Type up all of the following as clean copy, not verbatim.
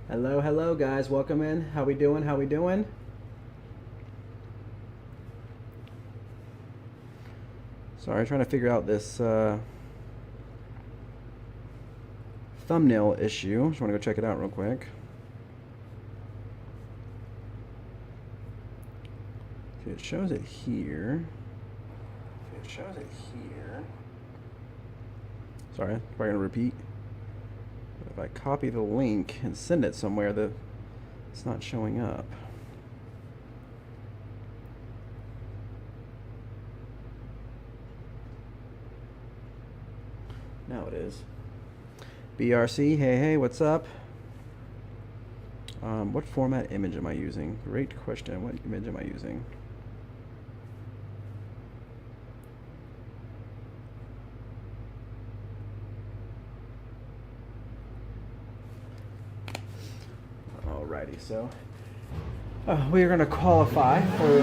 Hello, hello, guys. Welcome in. How we doing? How we doing? Sorry, trying to figure out this thumbnail issue. Just want to go check it out real quick. See, it shows it here. Sorry, I'm probably gonna repeat. If I copy the link and send it somewhere, it's not showing up. Now it is. BRC, hey, what's up? What format image am I using? Great question. What image am I using? Alrighty, so we are going to qualify for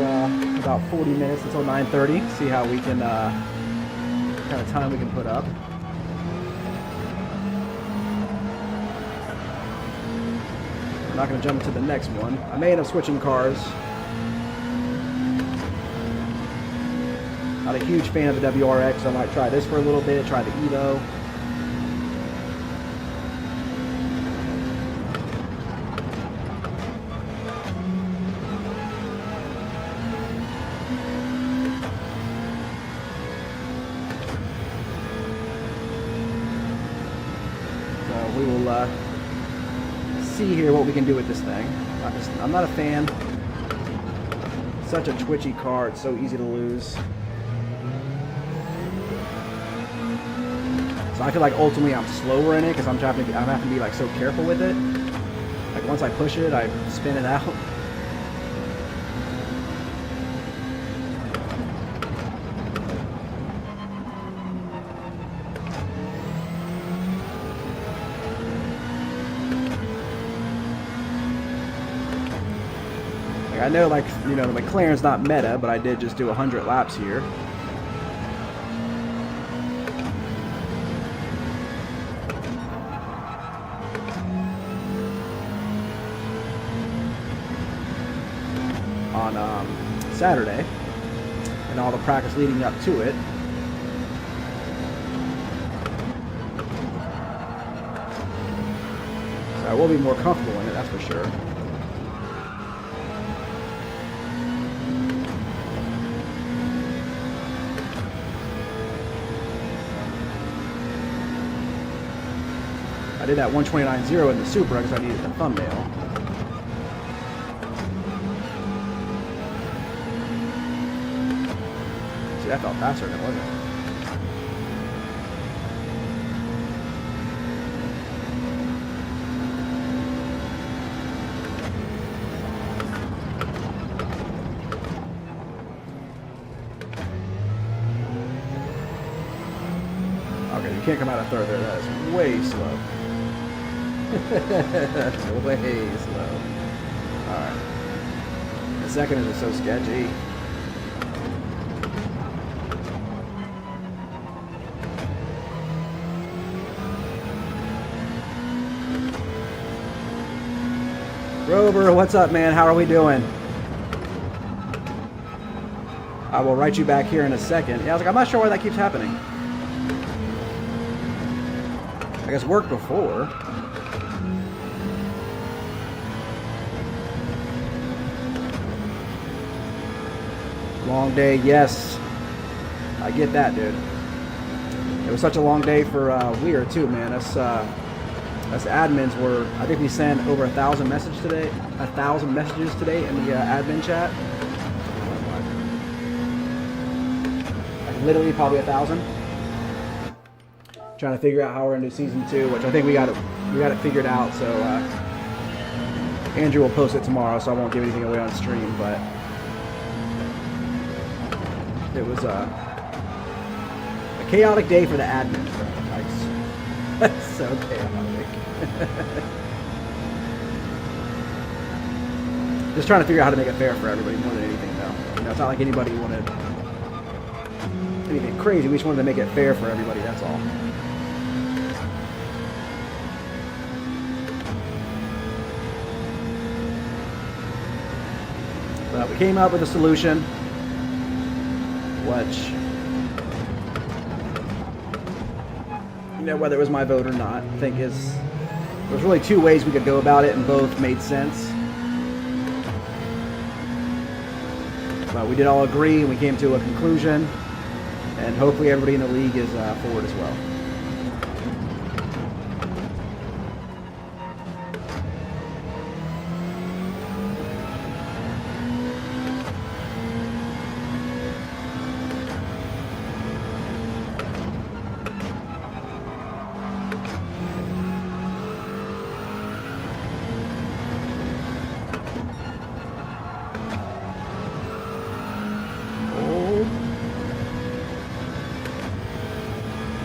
about 40 minutes until 9:30. See how we can, what kind of time we can put up. I'm not going to jump into the next one. I may end up switching cars. Not a huge fan of the WRX. I might try this for a little bit, try the Evo. So we will see here what we can do with this thing. I'm not a fan. Such a twitchy car. It's so easy to lose. So I feel like ultimately I'm slower in it because I'm having to be like so careful with it. Like once I push it, I spin it out. I know, like, you know, the McLaren's not meta, but I did just do 100 laps here. On Saturday, and all the practice leading up to it. So I will be more comfortable in it, that's for sure. I did that 129.0 in the Supra because I needed the thumbnail. See, that felt faster than it wasn't. Okay, you can't come out of third there. That is way slow. That's way slow. Alright. The second is just so sketchy. Rover, what's up, man? How are we doing? I will write you back here in a second. Yeah, I was like, I'm not sure why that keeps happening. I guess worked before. Long day, yes. I get that, dude. It was such a long day for WERA too, man. Us admins were, I think we sent over 1,000 messages today. 1,000 messages today in the admin chat. Like literally probably 1,000. Trying to figure out how we're gonna do season 2, which I think we got it figured out. So Andrew will post it tomorrow, so I won't give anything away on stream, but. It was a chaotic day for the admins. That's so chaotic. Just trying to figure out how to make it fair for everybody more than anything, though. You know, it's not like anybody wanted anything crazy. We just wanted to make it fair for everybody. That's all. But we came up with a solution, which, you know, whether it was my vote or not, I think there's really two ways we could go about it, and both made sense. But we did all agree, and we came to a conclusion, and hopefully everybody in the league is for it as well.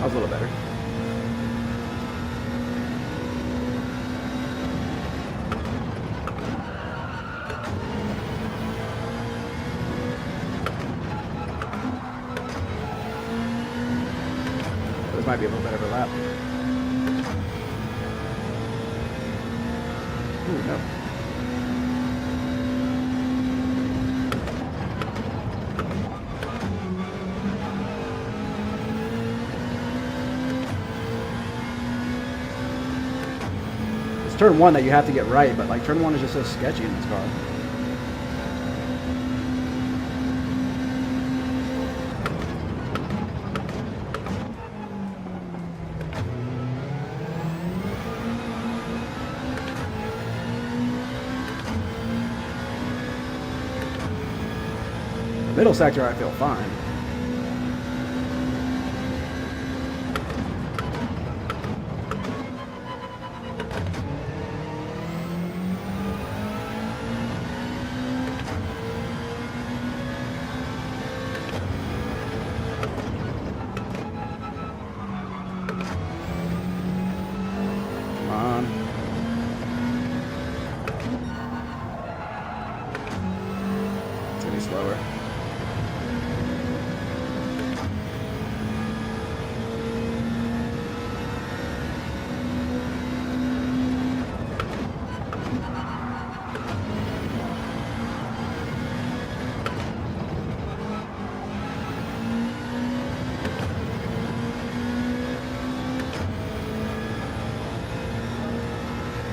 That was a little better. This might be a little better of a lap. Ooh, no. Turn one that you have to get right, but like turn one is just so sketchy in this car. The middle sector I feel fine. Slower.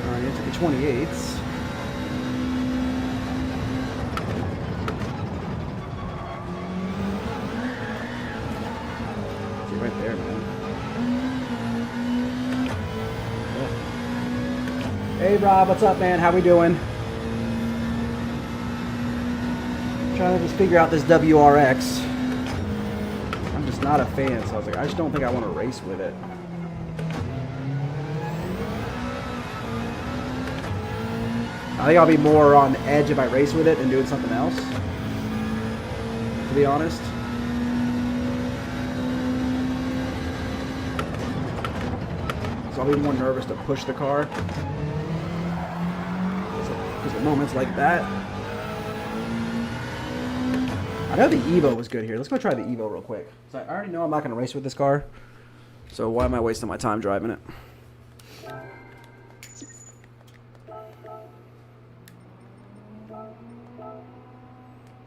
All right, into the 28s. Right there, man. Yeah. Hey, Rob, what's up, man? How we doing? Trying to just figure out this WRX. I'm just not a fan, so I was like, I just don't think I want to race with it. I think I'll be more on edge if I race with it than doing something else, to be honest. So I'll be more nervous to push the car. Because at moments like that. I know the Evo was good here. Let's go try the Evo real quick. So I already know I'm not going to race with this car. So why am I wasting my time driving it?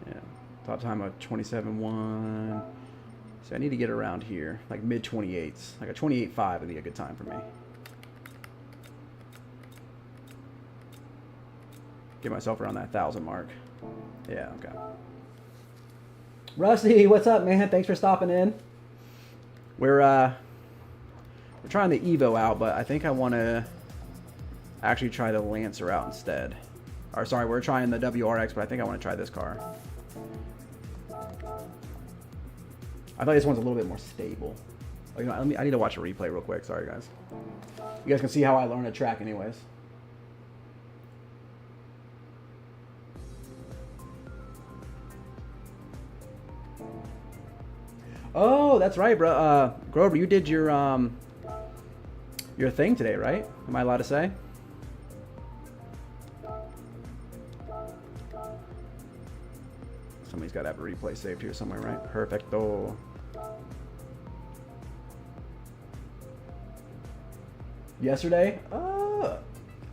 Yeah. Top time of 27.1. So I need to get around here, like mid 28s. Like a 28.5 would be a good time for me. Get myself around that 1,000 mark. Yeah, okay. Rusty, what's up, man? Thanks for stopping in. We're trying the Evo out, but I think I want to actually try the Lancer out instead. Or sorry, we're trying the WRX, but I think I want to try this car. I thought this one's a little bit more stable. Oh, you know, I need to watch a replay real quick. Sorry, guys. You guys can see how I learn a track anyways. Oh, that's right, bro. Grover, you did your thing today, right? Am I allowed to say? Somebody's got to have a replay saved here somewhere, right? Perfecto. Yesterday? Oh,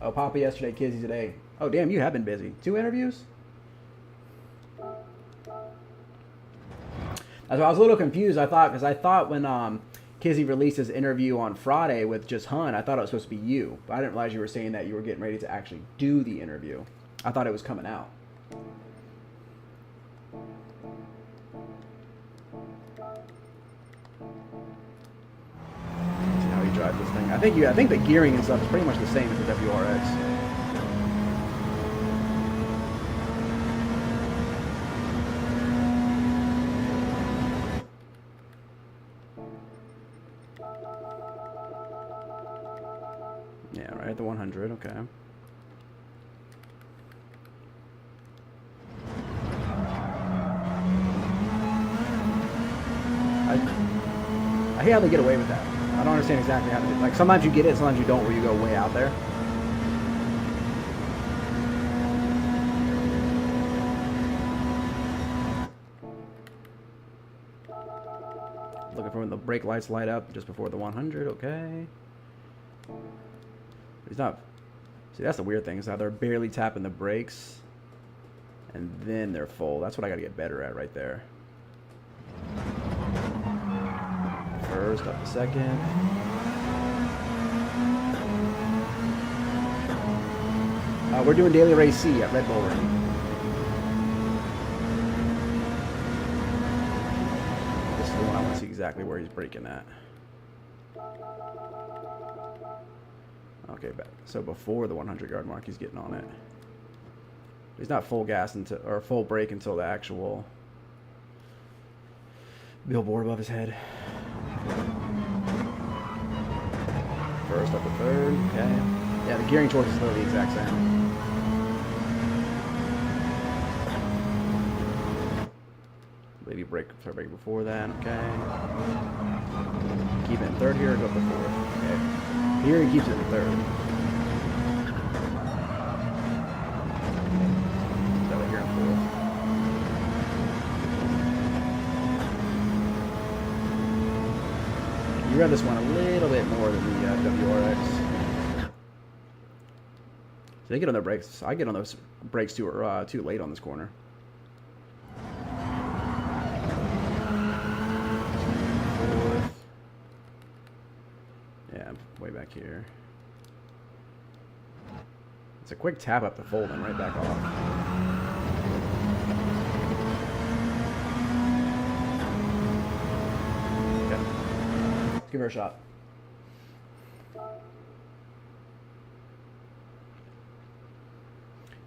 Papa yesterday, Kizzy today. Oh, damn, you have been busy. 2 interviews? I was a little confused. Because I thought when Kizzy released his interview on Friday with just Hun, I thought it was supposed to be you. But I didn't realize you were saying that you were getting ready to actually do the interview. I thought it was coming out. Let's see how you drive this thing. I think the gearing and stuff is pretty much the same as the WRX. Yeah, right at the 100, okay. I hate how they get away with that. I don't understand exactly how to do it. Like, sometimes you get it, sometimes you don't, where you go way out there. Looking for when the brake lights light up just before the 100, okay. He's not. See, that's the weird thing, is how they're barely tapping the brakes and then they're full. That's what I gotta get better at right there. First, up the second. We're doing daily race C at Red Bull Ring. This is the one I want to see exactly where he's braking at. Okay, so before the 100-yard mark, he's getting on it. He's not full gas until, or full brake until the actual billboard above his head. First up the third, okay. Yeah, the gearing choice is literally the exact same. Maybe start braking before that, okay. Keep it in third here or go up to fourth, okay. Here he keeps it in third. So here in fourth. You rev this one a little bit more than the WRX. So they get on their brakes. I get on those brakes too late on this corner. Fourth. Yeah, way back here. It's a quick tap up the fold and right back off. Okay. Let's give her a shot.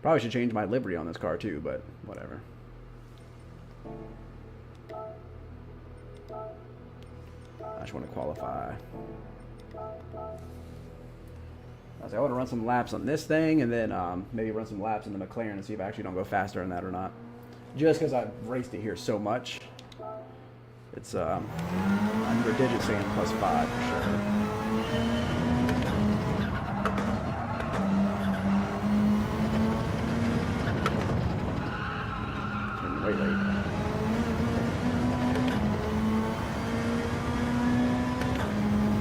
Probably should change my livery on this car too, but whatever. I just want to qualify. I want to run some laps on this thing, and then maybe run some laps in the McLaren and see if I actually don't go faster in that or not. Just because I've raced it here so much, it's under digit saying +5 for sure. Way late.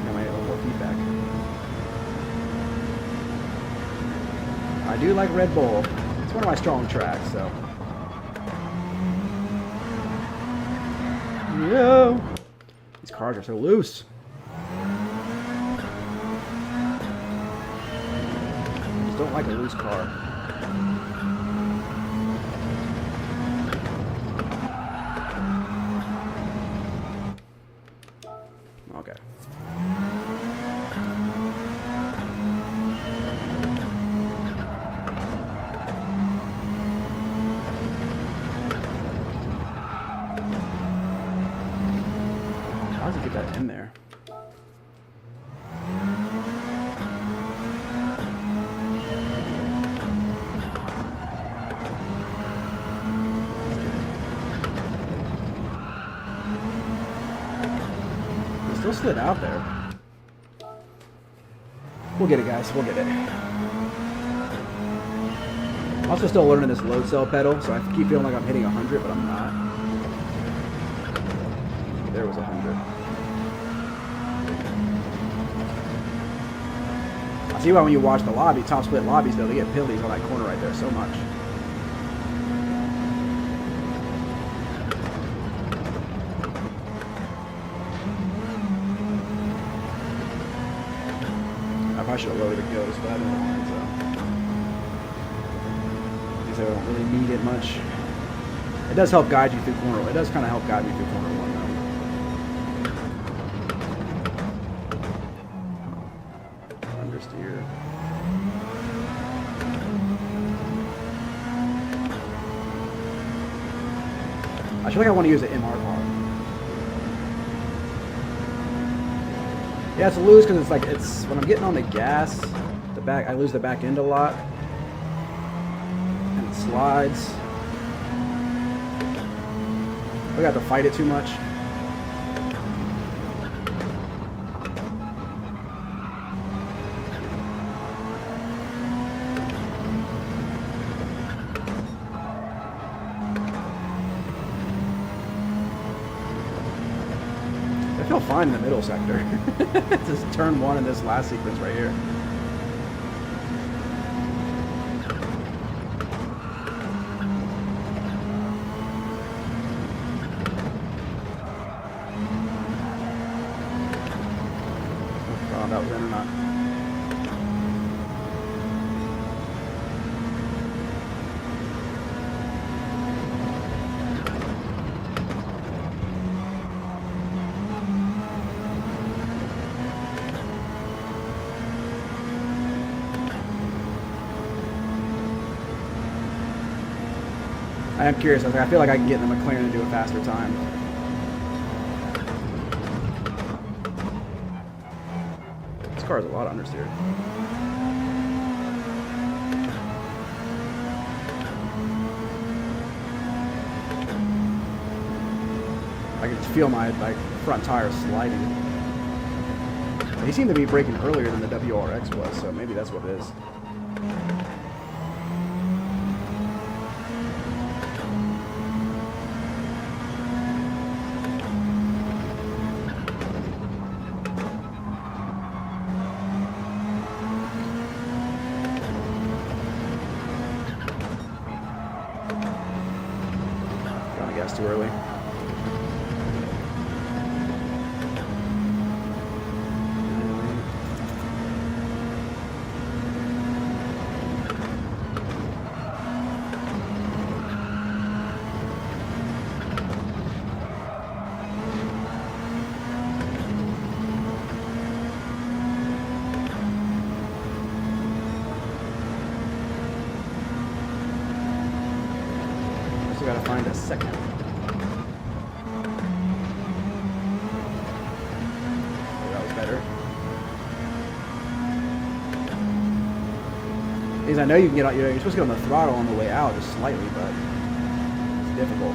I might have a little more feedback. I do like Red Bull. It's one of my strong tracks, so. Yo! These cars are so loose. I just don't like a loose car. Okay. How does it get that in there? Still slid out there. We'll get it, guys. We'll get it. I'm also still learning this load cell pedal, so I keep feeling like I'm hitting 100, but I'm not. There was 100. I see why when you watch the lobby, top split lobbies, though, they get penalties on that corner right there so much. should have loaded the ghost, but I didn't want so. Because I don't really need it much. It does help guide you through corner. It does kind of help guide me through corner one though. Understeer. I feel like I want to use an MR car. Yeah, it's loose because it's like when I'm getting on the gas, I lose the back end a lot, and it slides. I got to fight it too much. I feel fine in the middle sector. Just turn one in this last sequence right here. That was in or not. I am curious. I feel like I can get in the McLaren and do a faster time. This car has a lot of understeer. I can just feel my front tire sliding. He seemed to be braking earlier than the WRX was, so maybe that's what it is. Too early. Also got to find a second. I know you can get on, you're supposed to get on the throttle on the way out just slightly, but it's difficult.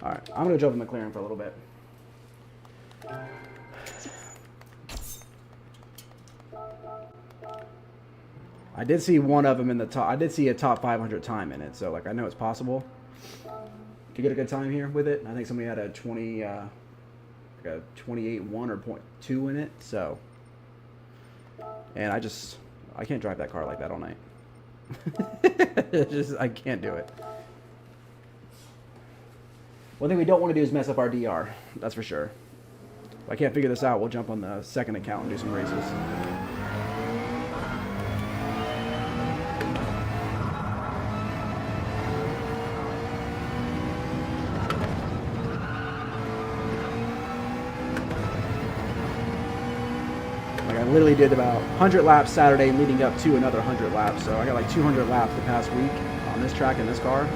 Alright, I'm going to jump in McLaren for a little bit. I did see one of them in the top. I did see a top 500 time in it, so like I know it's possible to get a good time here with it. I think somebody had a 20, like a 28.1 or 0.2 in it. So, and I can't drive that car like that all night. I can't do it. One thing we don't want to do is mess up our DR. That's for sure. If I can't figure this out, we'll jump on the second account and do some races. I literally did about 100 laps Saturday leading up to another 100 laps. So I got like 200 laps the past week on this track in this car.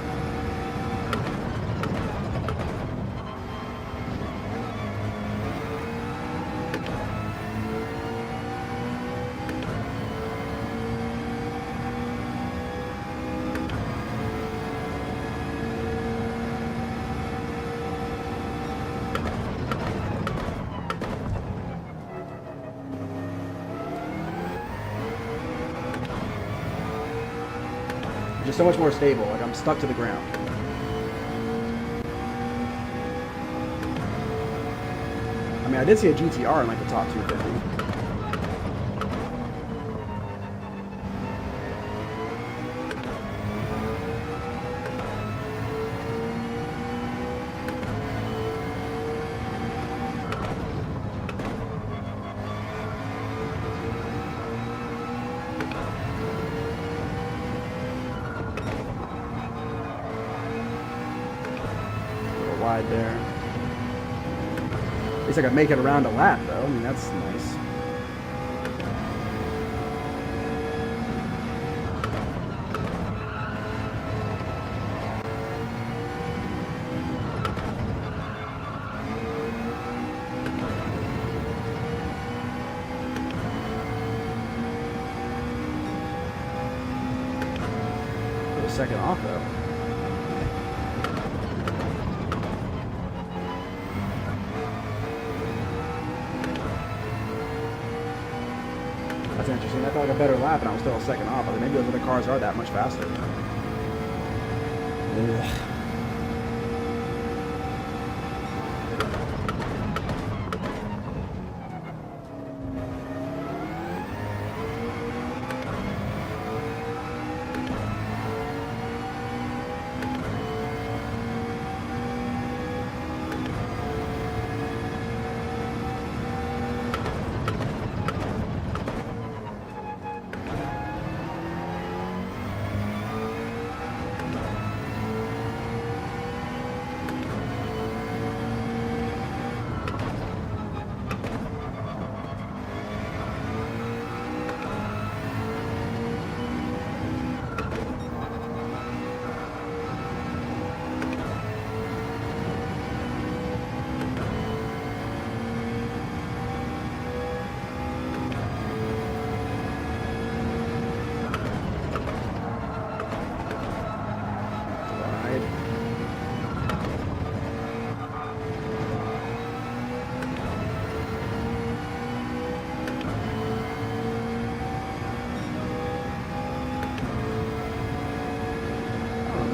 just so much more stable. Like I'm stuck to the ground. I mean, I did see a GTR in like the top 250. Wide there. At least I could make it around a lap though. I mean, that's nice. Put a second off though. That's interesting. I felt like a better lap and I was still a second off. But maybe those other cars are that much faster. Ugh.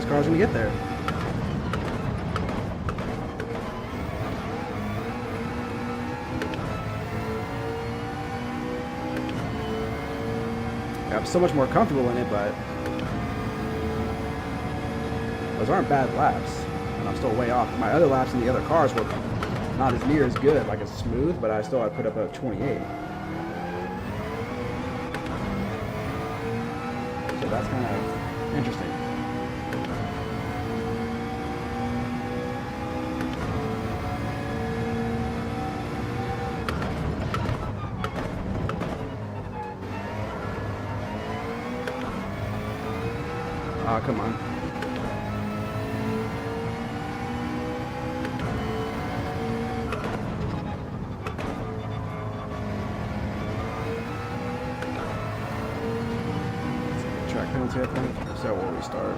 Car's gonna get there. Yeah, I'm so much more comfortable in it, but those aren't bad laps, and I'm still way off. My other laps in the other cars were not as near as good, like it's smooth, but I still had put up a 28. So that's kind of interesting. Oh, come on. Track penalty, I think. So we'll restart.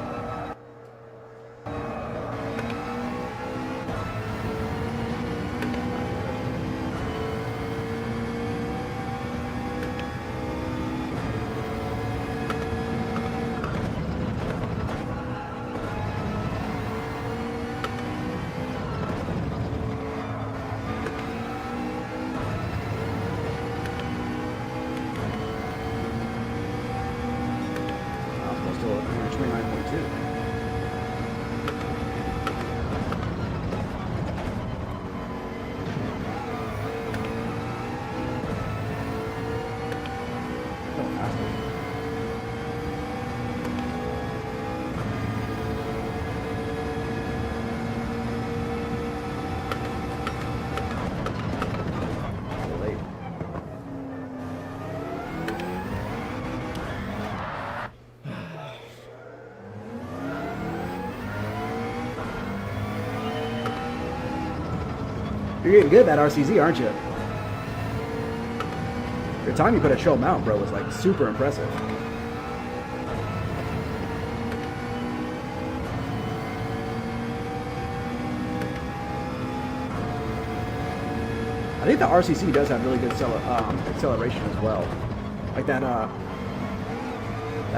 Still at 29.2. You're getting good at that RCZ, aren't you? Your time you put at Show Mount, bro, was like super impressive. I think the RCC does have really good acceleration as well. Like that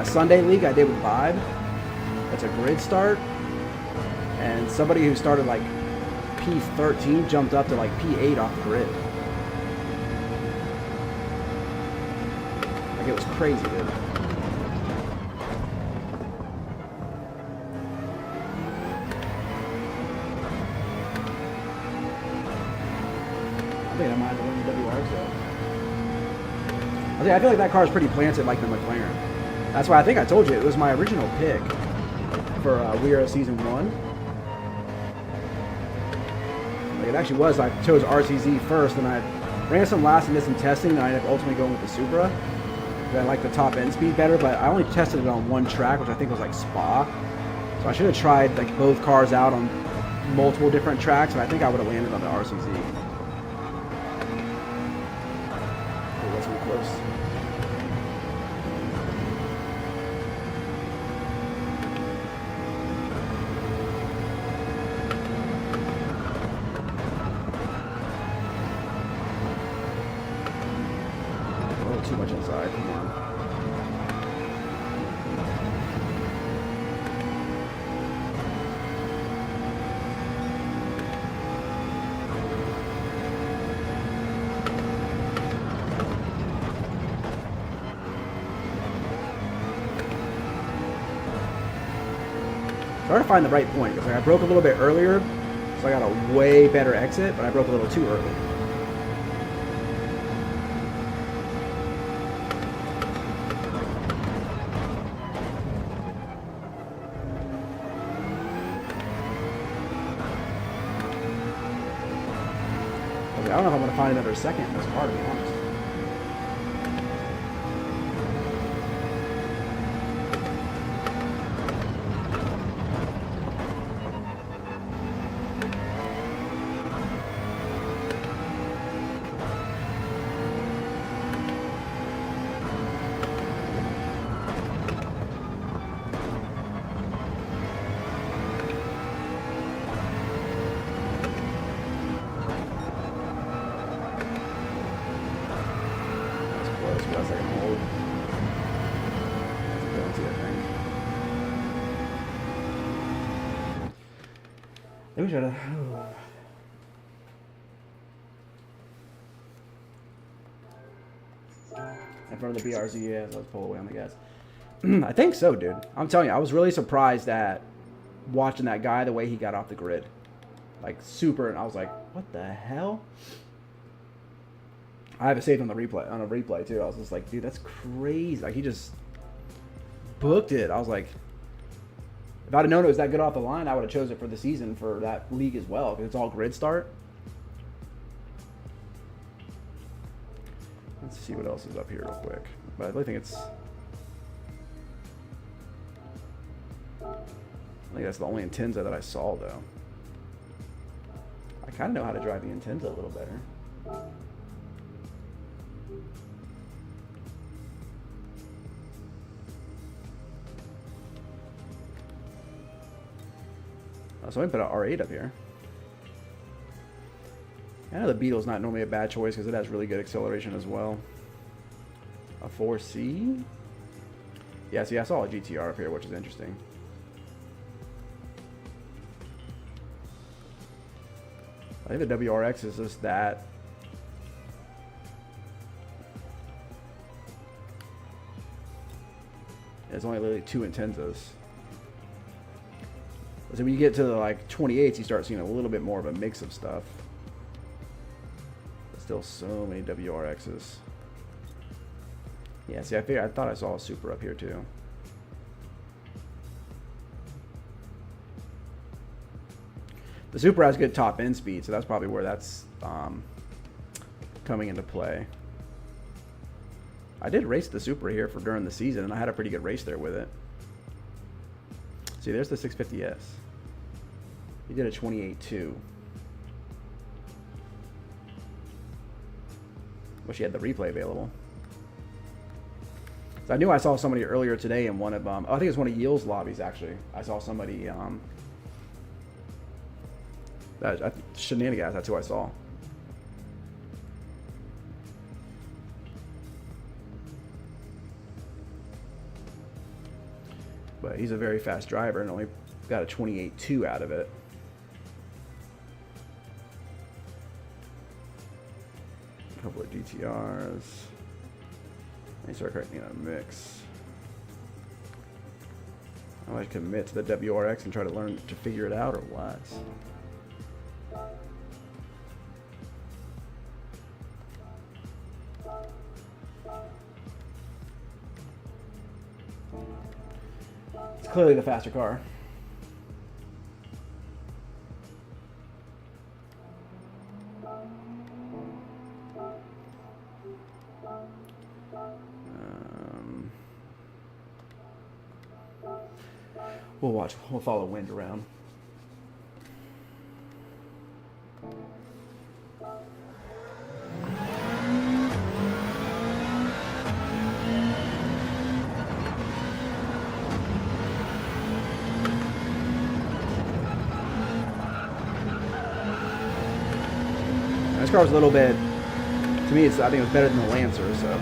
Sunday league I did with Vibe, It's a grid start, and somebody who started like P13 jumped up to like P8 off the grid. Like, it was crazy, dude. I think I might have to win the WRX though. I feel like that car is pretty planted like the McLaren. That's why I think I told you it was my original pick for WERA Season 1. Like, it actually was. I chose RCZ first, and I ran some laps and did some testing, and I ended up ultimately going with the Supra. I like the top end speed better, but I only tested it on one track, which I think was like Spa. So I should have tried like both cars out on multiple different tracks, and I think I would have landed on the RCZ. It wasn't close. A little too much inside. Come on. Try to find the right point, because like, I broke a little bit earlier, so I got a way better exit, but I broke a little too early. I don't know if I'm going to find another second in this car, to be honest. Maybe we should have. In front of the BRZ, yeah, so let's pull away on the gas. I think so, dude. I'm telling you, I was really surprised at watching that guy, the way he got off the grid. Like, super, and I was like, what the hell? I have it saved on a replay too. I was just like, dude, that's crazy. Like, he just booked it. I was like, if I'd have known it was that good off the line, I would have chose it for the season for that league as well, because it's all grid start. Let's see what else is up here real quick. But I really think that's the only Intenza that I saw, though. I kind of know how to drive the Intenza a little better. So I put an R8 up here. I know the Beetle's not normally a bad choice because it has really good acceleration as well. A 4C? Yeah, see, I saw a GTR up here, which is interesting. I think the WRX is just that. It's only literally 2 Intenzas. So when you get to the like 28s, you start seeing a little bit more of a mix of stuff. But still so many WRXs. Yeah, see, I thought I saw a Super up here too. The Super has good top end speed, so that's probably where that's coming into play. I did race the Supra here for during the season, and I had a pretty good race there with it. See, there's the 650S. He did a 28.2. Wish he had the replay available. So I knew I saw somebody earlier today in one of I think it's one of Yill's lobbies actually. I saw somebody Shenanigans. That's who I saw. But he's a very fast driver and only got a 28.2 out of it. A couple of GTRs. I start correcting a mix. I might commit to the WRX and try to learn to figure it out, or what? It's clearly the faster car. We'll watch. We'll follow wind around. This car was a little bit, to me, I think it was better than the Lancer, so.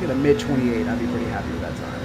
At a mid 28, I'd be pretty happy with that time.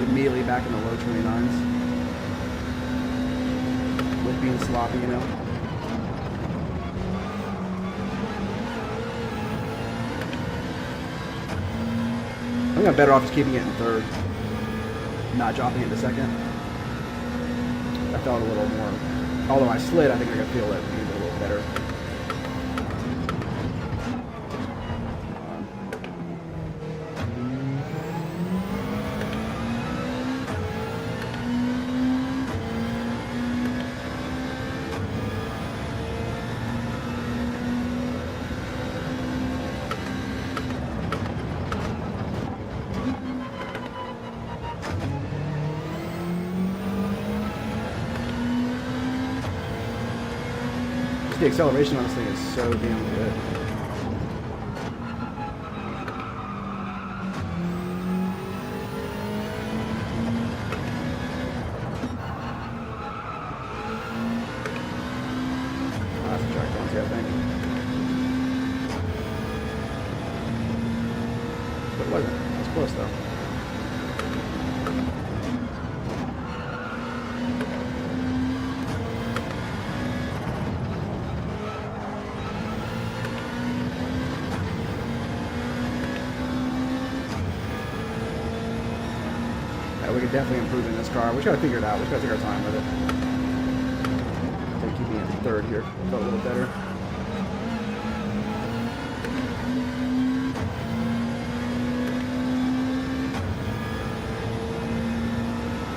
Immediately back in the low 29s with being sloppy, you know. I think I'm better off just keeping it in third, not dropping it to second. I felt a little more, although I slid, I think I could feel it being a little better. The acceleration on this thing is so damn good. Oh, that's a track bouncy, I think. But it wasn't. It was close though. We could definitely improve in this car. We just gotta figure it out. We just gotta take our time with it. I think keeping it in third here felt a little better.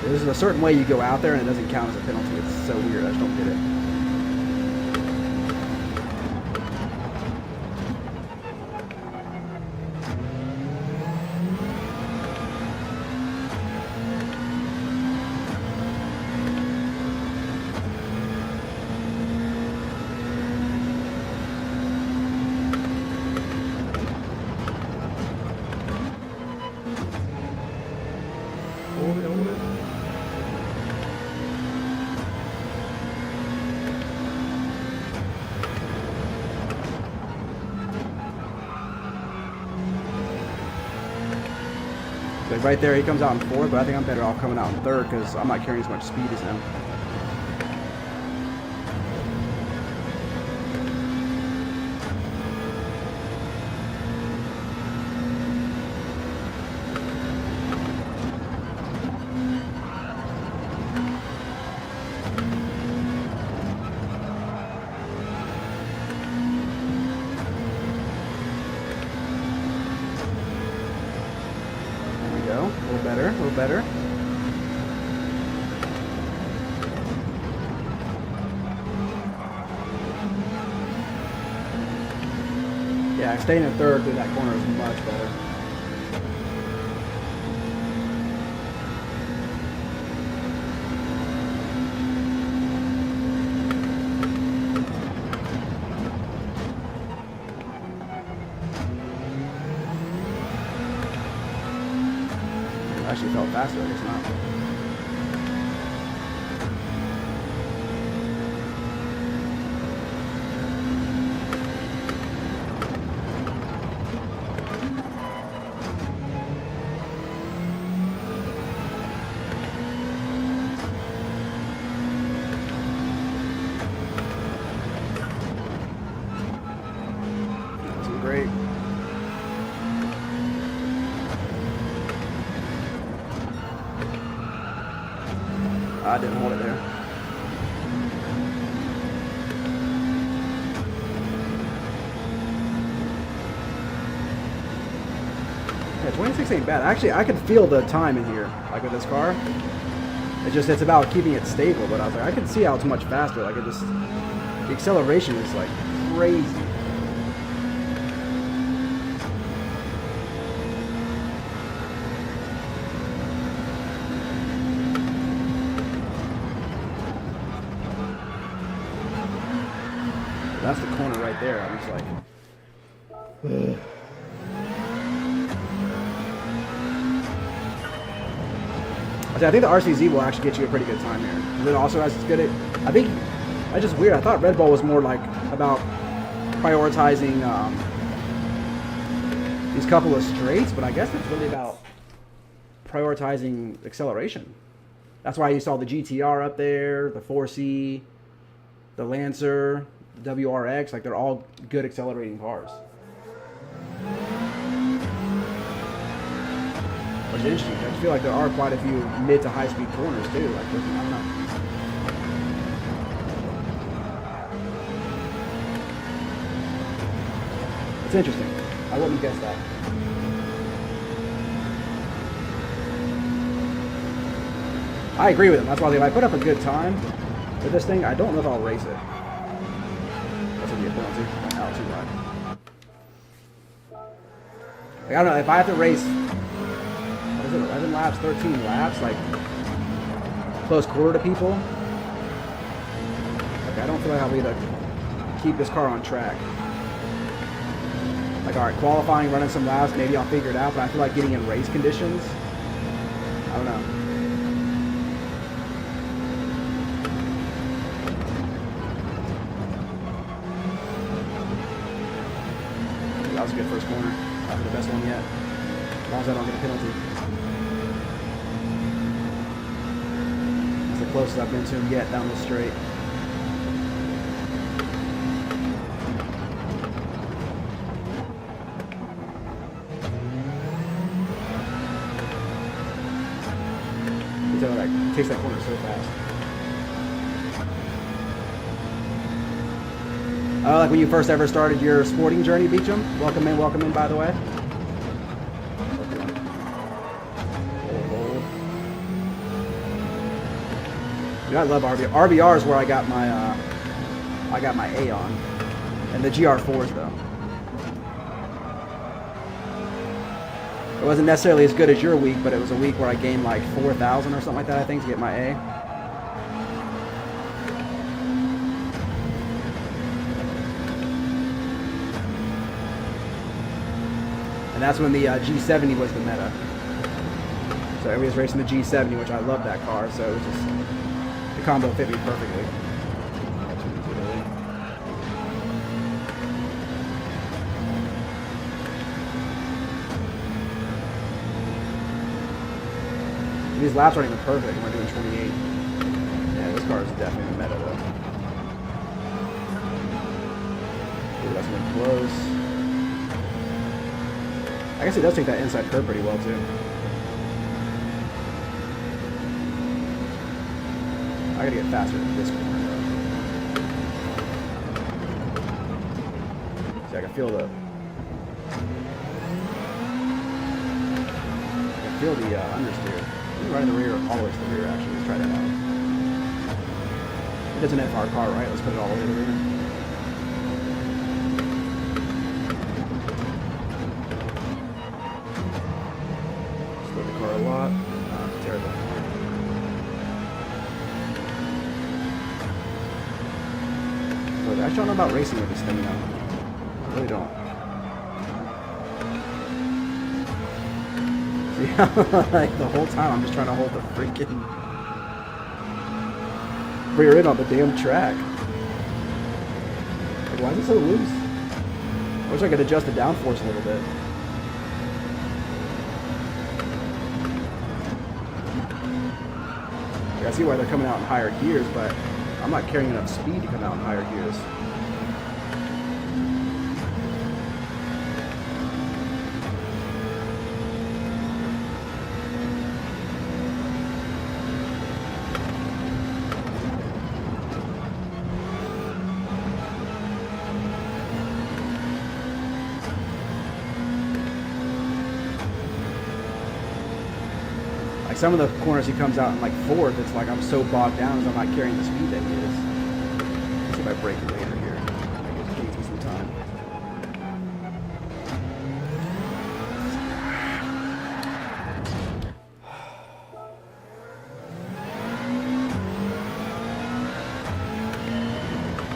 There's a certain way you go out there and it doesn't count as a penalty. It's so weird. I just don't get it. Like right there, he comes out in fourth, but I think I'm better off coming out in third because I'm not carrying as much speed as him. A little better. Yeah, staying in third through that corner is much better. Actually felt faster, I guess not. That's great. I didn't hold it there. Yeah, 26 ain't bad. Actually, I can feel the time in here, like with this car. It's about keeping it stable, but I was like, I can see how it's much faster. Like the acceleration is like crazy. That's the corner right there. I'm just like, ugh. I think the RCZ will actually get you a pretty good time here. And it also has good at, I think, that's just weird. I thought Red Bull was more like about prioritizing these couple of straights, but I guess it's really about prioritizing acceleration. That's why you saw the GTR up there, the 4C, the Lancer, the WRX, like they're all good accelerating cars. Which is interesting. I feel like there are quite a few mid to high speed corners too. Like, I don't know. It's interesting. I wouldn't guess that. I agree with him. That's why if I put up a good time with this thing, I don't know if I'll race it. That's gonna be a penalty. Out too wide. Like, I don't know if I have to race. What is it? 11 laps, 13 laps, like close quarter to people. Like I don't feel like I'll be able to keep this car on track. Like, all right, qualifying, running some laps, maybe I'll figure it out. But I feel like getting in race conditions, I don't know. That was a good first corner. Probably the best one yet. As long as I don't get a penalty. That's the closest I've been to him yet down the straight. You tell that takes that corner so fast. Like when you first ever started your sporting journey, Beecham. Welcome in, by the way. Dude, I love RBR. RBR is where I got my A on, and the GR4s though. It wasn't necessarily as good as your week, but it was a week where I gained like 4,000 or something like that, I think, to get my A. And that's when the G70 was the meta. So everybody was racing the G70, which I love that car, so it was just, the combo fit me perfectly. These laps aren't even perfect. We're doing 28. Yeah, this car is definitely a meta though. Ooh, that's been close. I guess it does take that inside curve pretty well too. I gotta get faster than this corner though. See, I can feel the understeer. Right in the rear, all the way to the rear actually. Let's try that out. It doesn't F our car, right? Let's put it all the way to the rear. Slow the car a lot. Terrible. So I actually don't know about racing with this thing now. I really don't. Like the whole time I'm just trying to hold the freaking rear end on the damn track. Like, why is it so loose? I wish I could adjust the downforce a little bit. Like, I see why they're coming out in higher gears, but I'm not carrying enough speed to come out in higher gears. Some of the corners he comes out in like fourth, it's like I'm so bogged down because I'm not carrying the speed that he is. Let's see if I break it later here. I guess it takes me some time.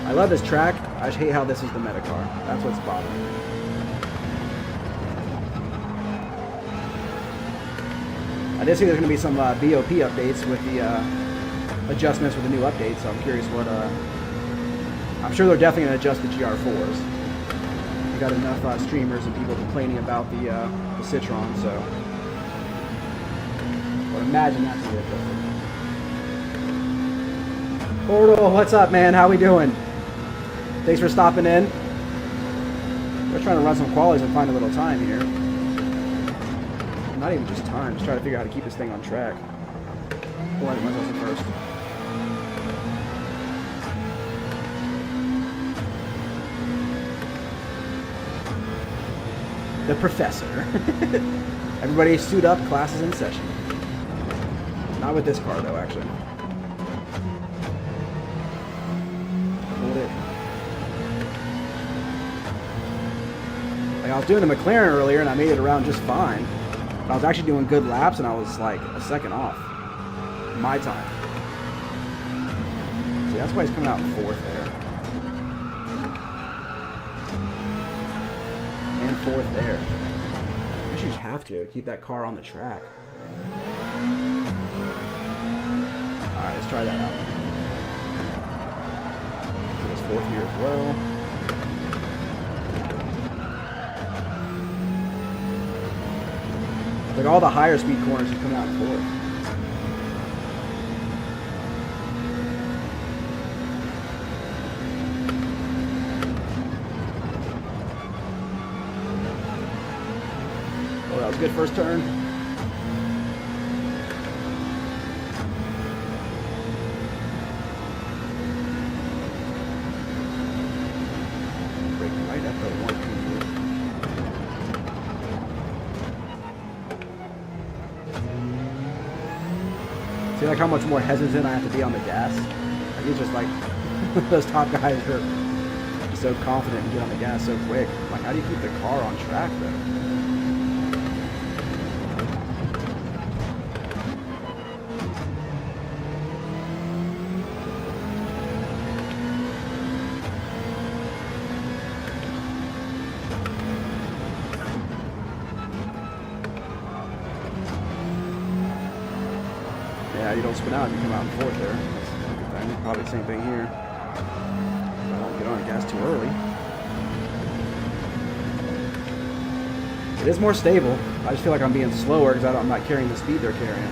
I love this track. I just hate how this is the meta car. That's what's bothering me. I did see there's going to be some BOP updates with the adjustments with the new update, so I'm curious what... I'm sure they're definitely going to adjust the GR4s. You got enough streamers and people complaining about the Citron, so... I would imagine that's going to be adjusted. Portal, what's up, man? How we doing? Thanks for stopping in. We're trying to run some qualities and find a little time here. Not even just time, just trying to figure out how to keep this thing on track. Pull out myself in first. The professor. Everybody suit up, class is in session. Not with this car though, actually. Hold it. Like I was doing the McLaren earlier and I made it around just fine. I was actually doing good laps and I was like a second off my time. See, that's why he's coming out in fourth there. And fourth there. I guess you just have to keep that car on the track. Alright, let's try that out. This fourth here as well. Like all the higher speed corners are coming out in fourth. Oh, that was a good first turn. Breaking right up the 1-2. See like how much more hesitant I have to be on the gas? Like he's just like those top guys are just so confident and get on the gas so quick. Like how do you keep the car on track though? Yeah, you don't spin out, you come out in fourth there. That's a good thing. Probably the same thing here. I don't get on the gas too early. It is more stable. I just feel like I'm being slower because I'm not carrying the speed they're carrying.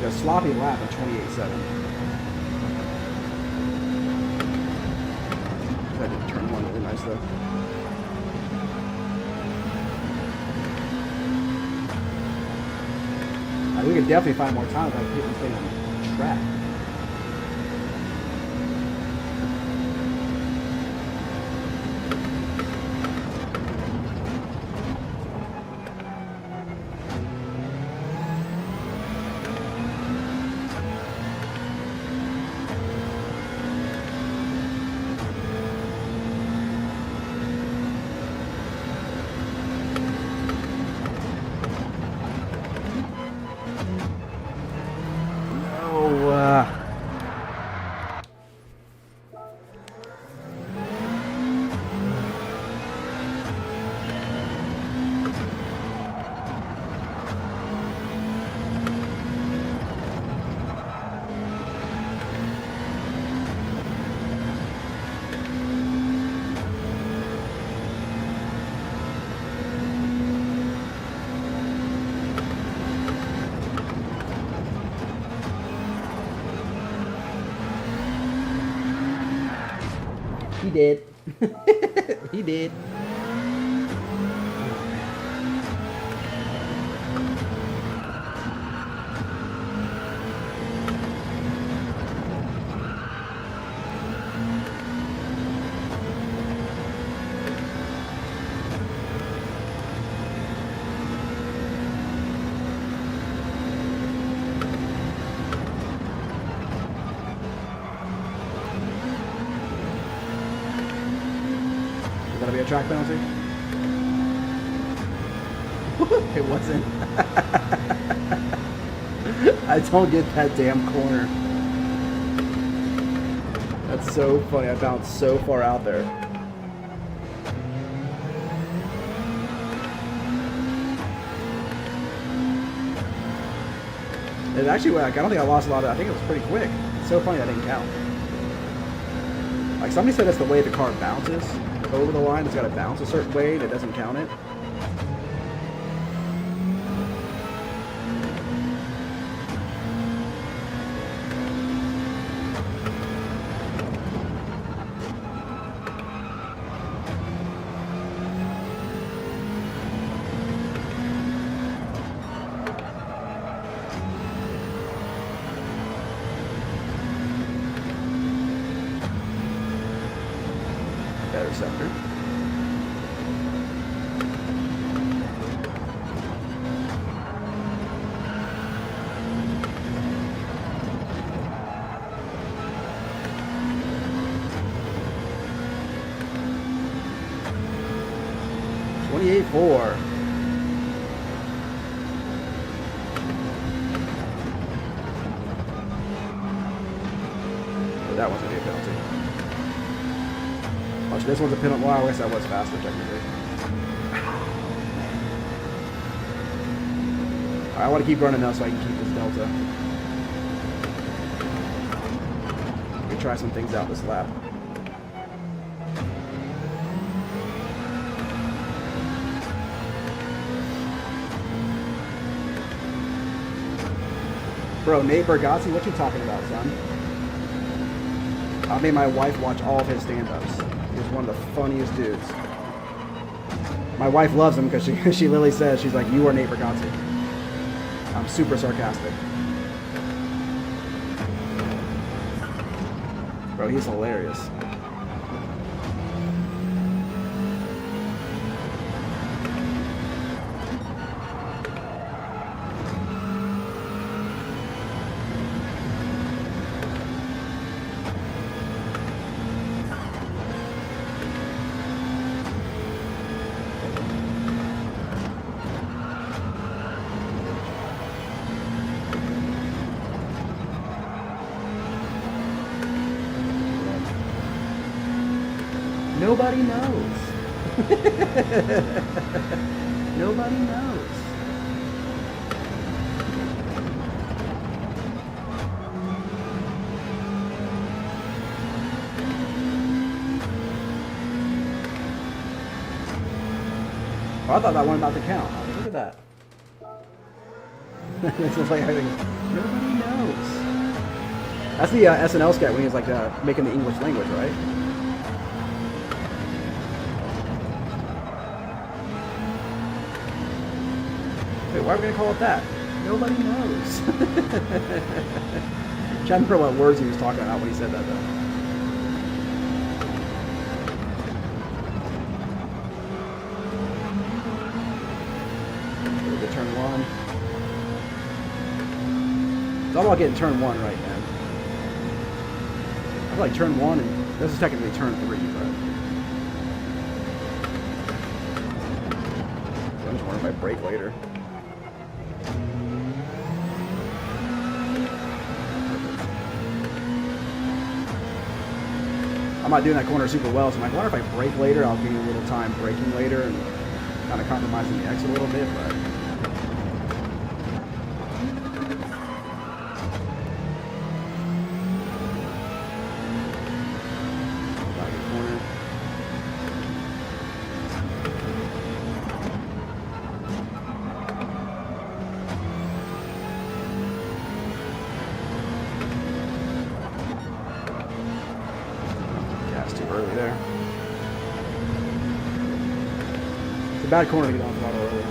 a sloppy lap of 28.7. That did turn one really nice though. We could definitely find more time if people stay on track. He did. He did. Gonna be a track penalty? It wasn't. I don't get that damn corner. That's so funny. I bounced so far out there. It actually, like, I don't think I lost a lot of, I think it was pretty quick. It's so funny that didn't count. Like, somebody said that's the way the car bounces over the line. It's got to bounce a certain way that doesn't count it. Better sector. .4. That one's gonna be a penalty. Watch, this one's a penalty. Well, I guess that was faster technically. I want to keep running now so I can keep this delta. We can try some things out this lap. Bro, Nate Bargatze, what you talking about, son? I made my wife watch all of his stand-ups. He was one of the funniest dudes. My wife loves him because she literally says, she's like, you are Nate Bargatze. I'm super sarcastic. Bro, he's hilarious. Nobody knows. Nobody knows. Oh, I thought that one about to count. Look at that. It's just like, I think, nobody knows. That's the SNL sketch when he's like making the English language, right? Wait, why are we gonna call it that? Nobody knows. I'm trying to remember what words he was talking about when he said that, though. Good turn one. It's all about getting turn one right, man. I feel like turn one, and this is technically turn three, but I'm just wondering if I brake later. I'm not doing that corner super well, so I'm like, I wonder if I brake later, I'll gain a little time braking later and kind of compromising the exit a little bit, but corner. Early there. It's a bad corner to get on throttle early.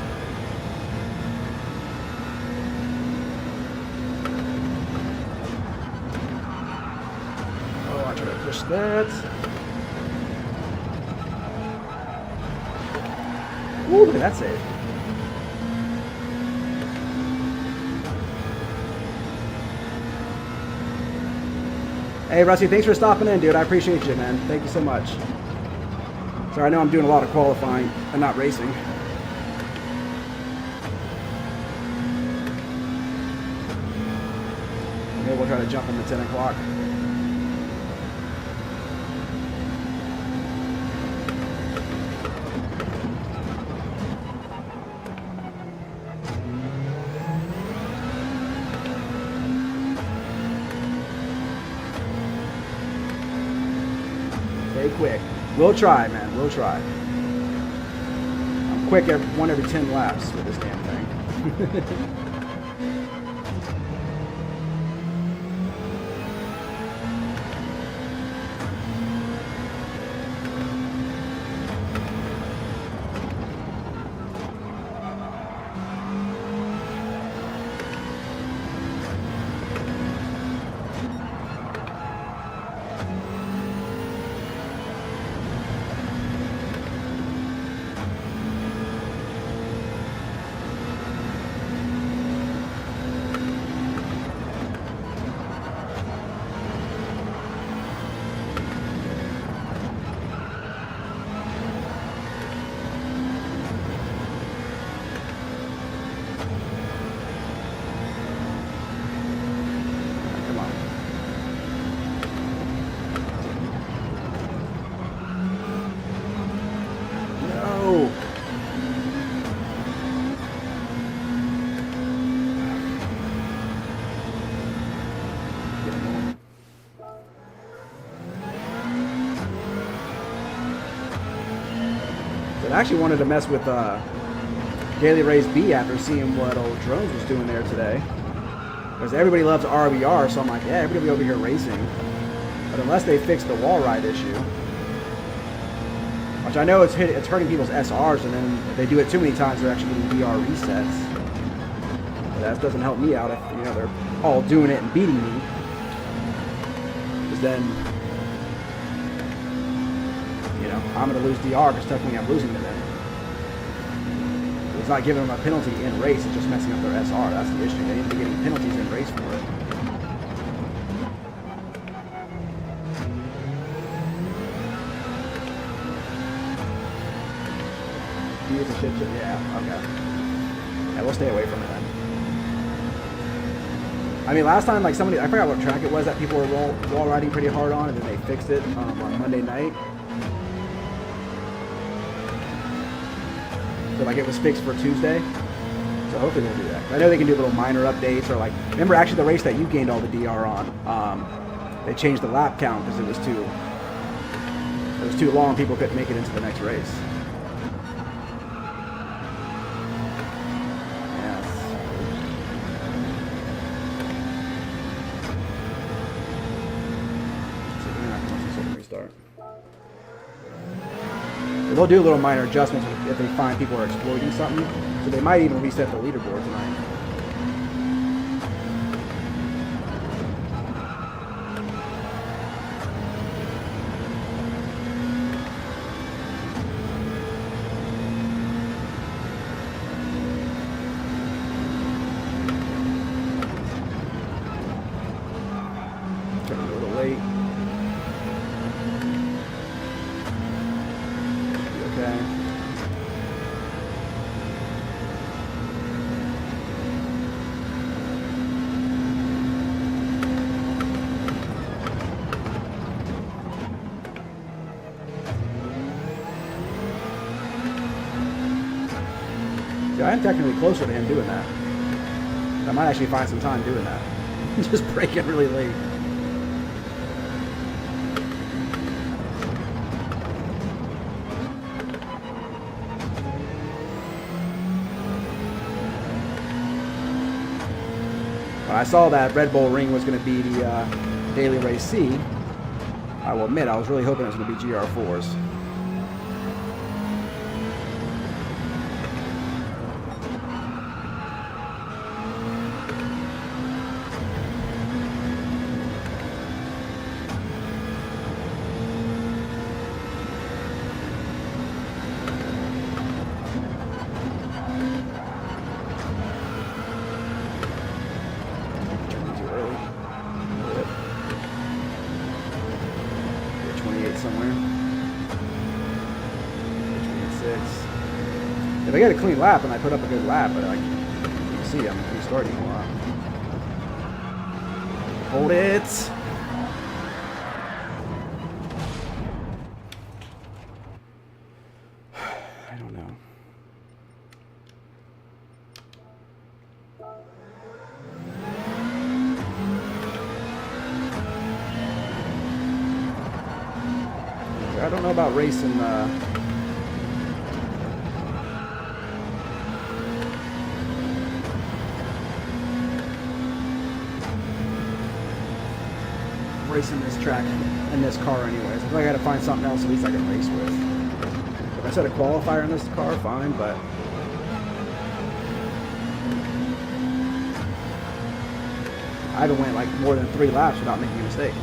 Oh, I try to push that. Ooh, look at that save. Hey, Rusty, thanks for stopping in, dude. I appreciate you, man. Thank you so much. Sorry, I know I'm doing a lot of qualifying and not racing. Maybe we'll try to jump in the 10 o'clock. Quick. We'll try, man. We'll try. I'm quick every 10 laps with this damn thing. I actually wanted to mess with Daily Race B after seeing what old Drones was doing there today. Because everybody loves RBR, so I'm like, yeah, everybody will be over here racing. But unless they fix the wall ride issue, which I know it's hurting people's SRs, and then if they do it too many times, they're actually getting VR resets. But that doesn't help me out if they're all doing it and beating me. Because then I'm going to lose DR because technically I'm losing to them. It's not giving them a penalty in race, it's just messing up their SR. That's the issue. They need to be getting penalties in race for it. He is a shit shit. Yeah, okay. Yeah, we'll stay away from it then. I mean, last time, like somebody, I forgot what track it was that people were wall riding pretty hard on, and then they fixed it on Monday night. So like it was fixed for Tuesday, so hopefully they'll do that. I know they can do little minor updates, or like, remember actually the race that you gained all the DR on, they changed the lap count because it was too long. People couldn't make it into the next race. Yes. they'll do little minor adjustments if they find people are exploiting something. So they might even reset the leaderboard tonight. I am technically closer to him doing that. I might actually find some time doing that. Just braking really late. When I saw that Red Bull Ring was going to be the Daily Race C, I will admit I was really hoping it was going to be GR4s. If I get a clean lap and I put up a good lap, but like you can see, I'm restarting a lot. Hold it. I don't know. I don't know about racing. Racing this track in this car anyways. I feel like I gotta find something else at least I can race with. If I set a qualifier in this car, fine, but I haven't went like more than 3 laps without making a mistake.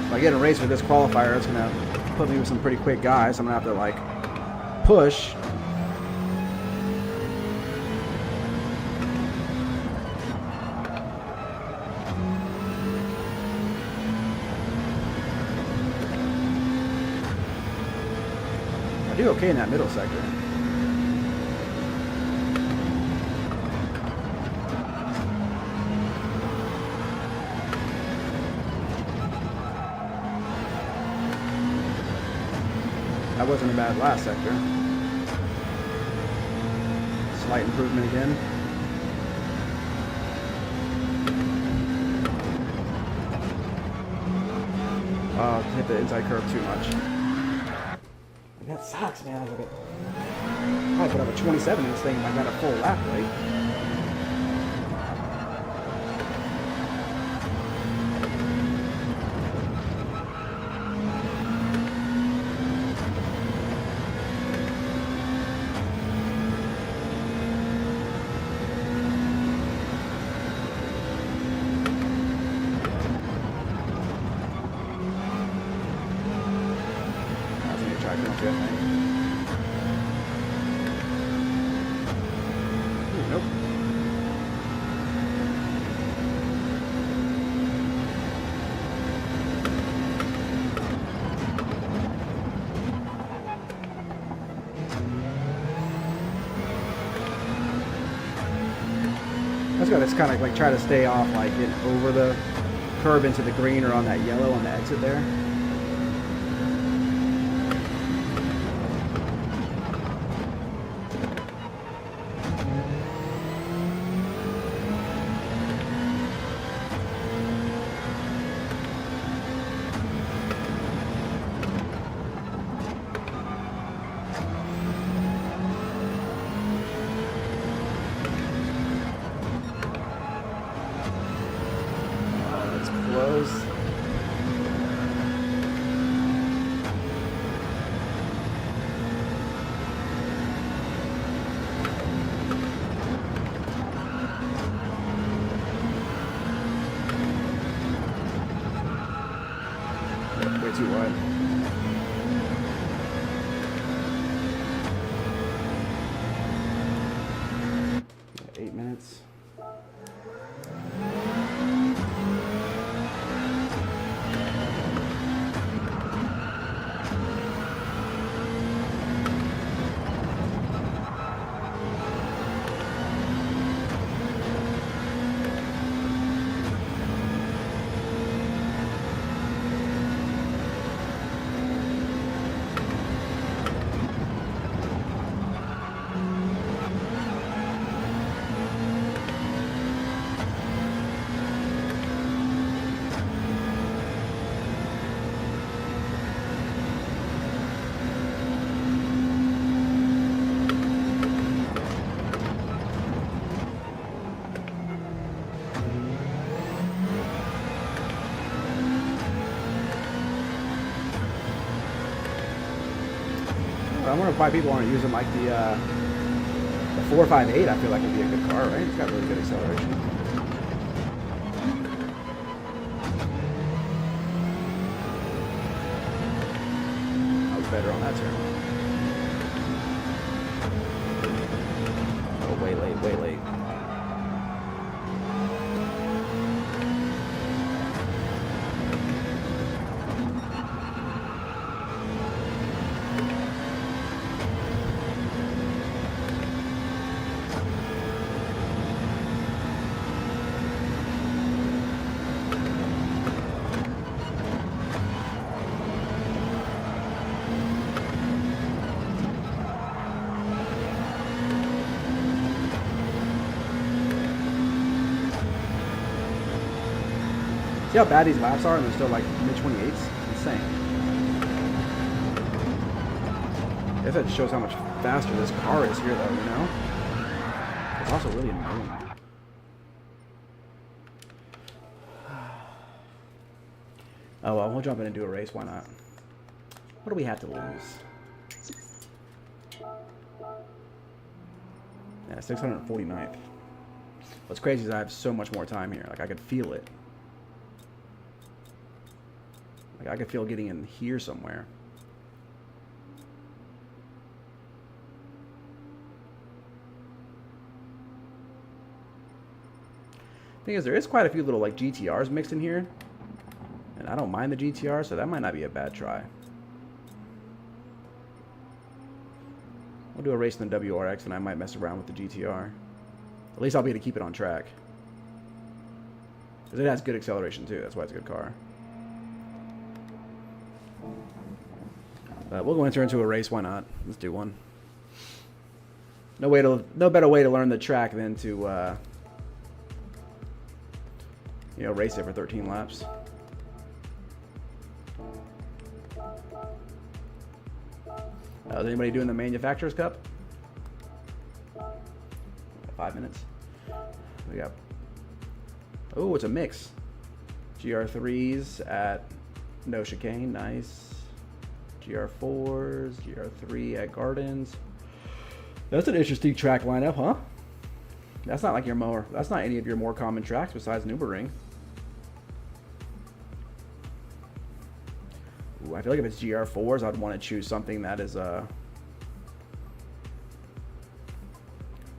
If I get in a race with this qualifier, it's gonna put me with some pretty quick guys. I'm gonna have to like push. I do okay in that middle sector. That wasn't a bad last sector. Slight improvement again. Oh, hit the inside curve too much. That sucks, man. I put up a 27 in this thing if I got a full lap, right? Nope. That's gotta kind of like try to stay off, like get over the curve into the green or on that yellow on the exit there. Close. Way too wide. Yeah, 8 minutes. I wonder why people aren't using like the 458. I feel like would be a good car, right? It's got really good acceleration. I was better on that turn. Oh, way late, way late. See how bad these laps are and they're still like mid-28s? Insane. I guess that shows how much faster this car is here though, you know? It's also really annoying. Oh well, we'll jump in and do a race, why not? What do we have to lose? Yeah, 649th. What's crazy is I have so much more time here. Like I could feel it. Like I could feel getting in here somewhere. Thing is, there is quite a few little like GTRs mixed in here. And I don't mind the GTR, so that might not be a bad try. We'll do a race in the WRX and I might mess around with the GTR. At least I'll be able to keep it on track. Because it has good acceleration too, that's why it's a good car. But we'll go enter into a race, why not? Let's do one. No better way to learn the track than to you know, race it for 13 laps. Is anybody doing the Manufacturers Cup? 5 minutes. We got. Oh, it's a mix. GR3s at no chicane, nice. GR4s, GR3 at Gardens. That's an interesting track lineup, huh? That's not like your more. That's not any of your more common tracks besides Nürburgring. Ooh, I feel like if it's GR4s, I'd want to choose something that is like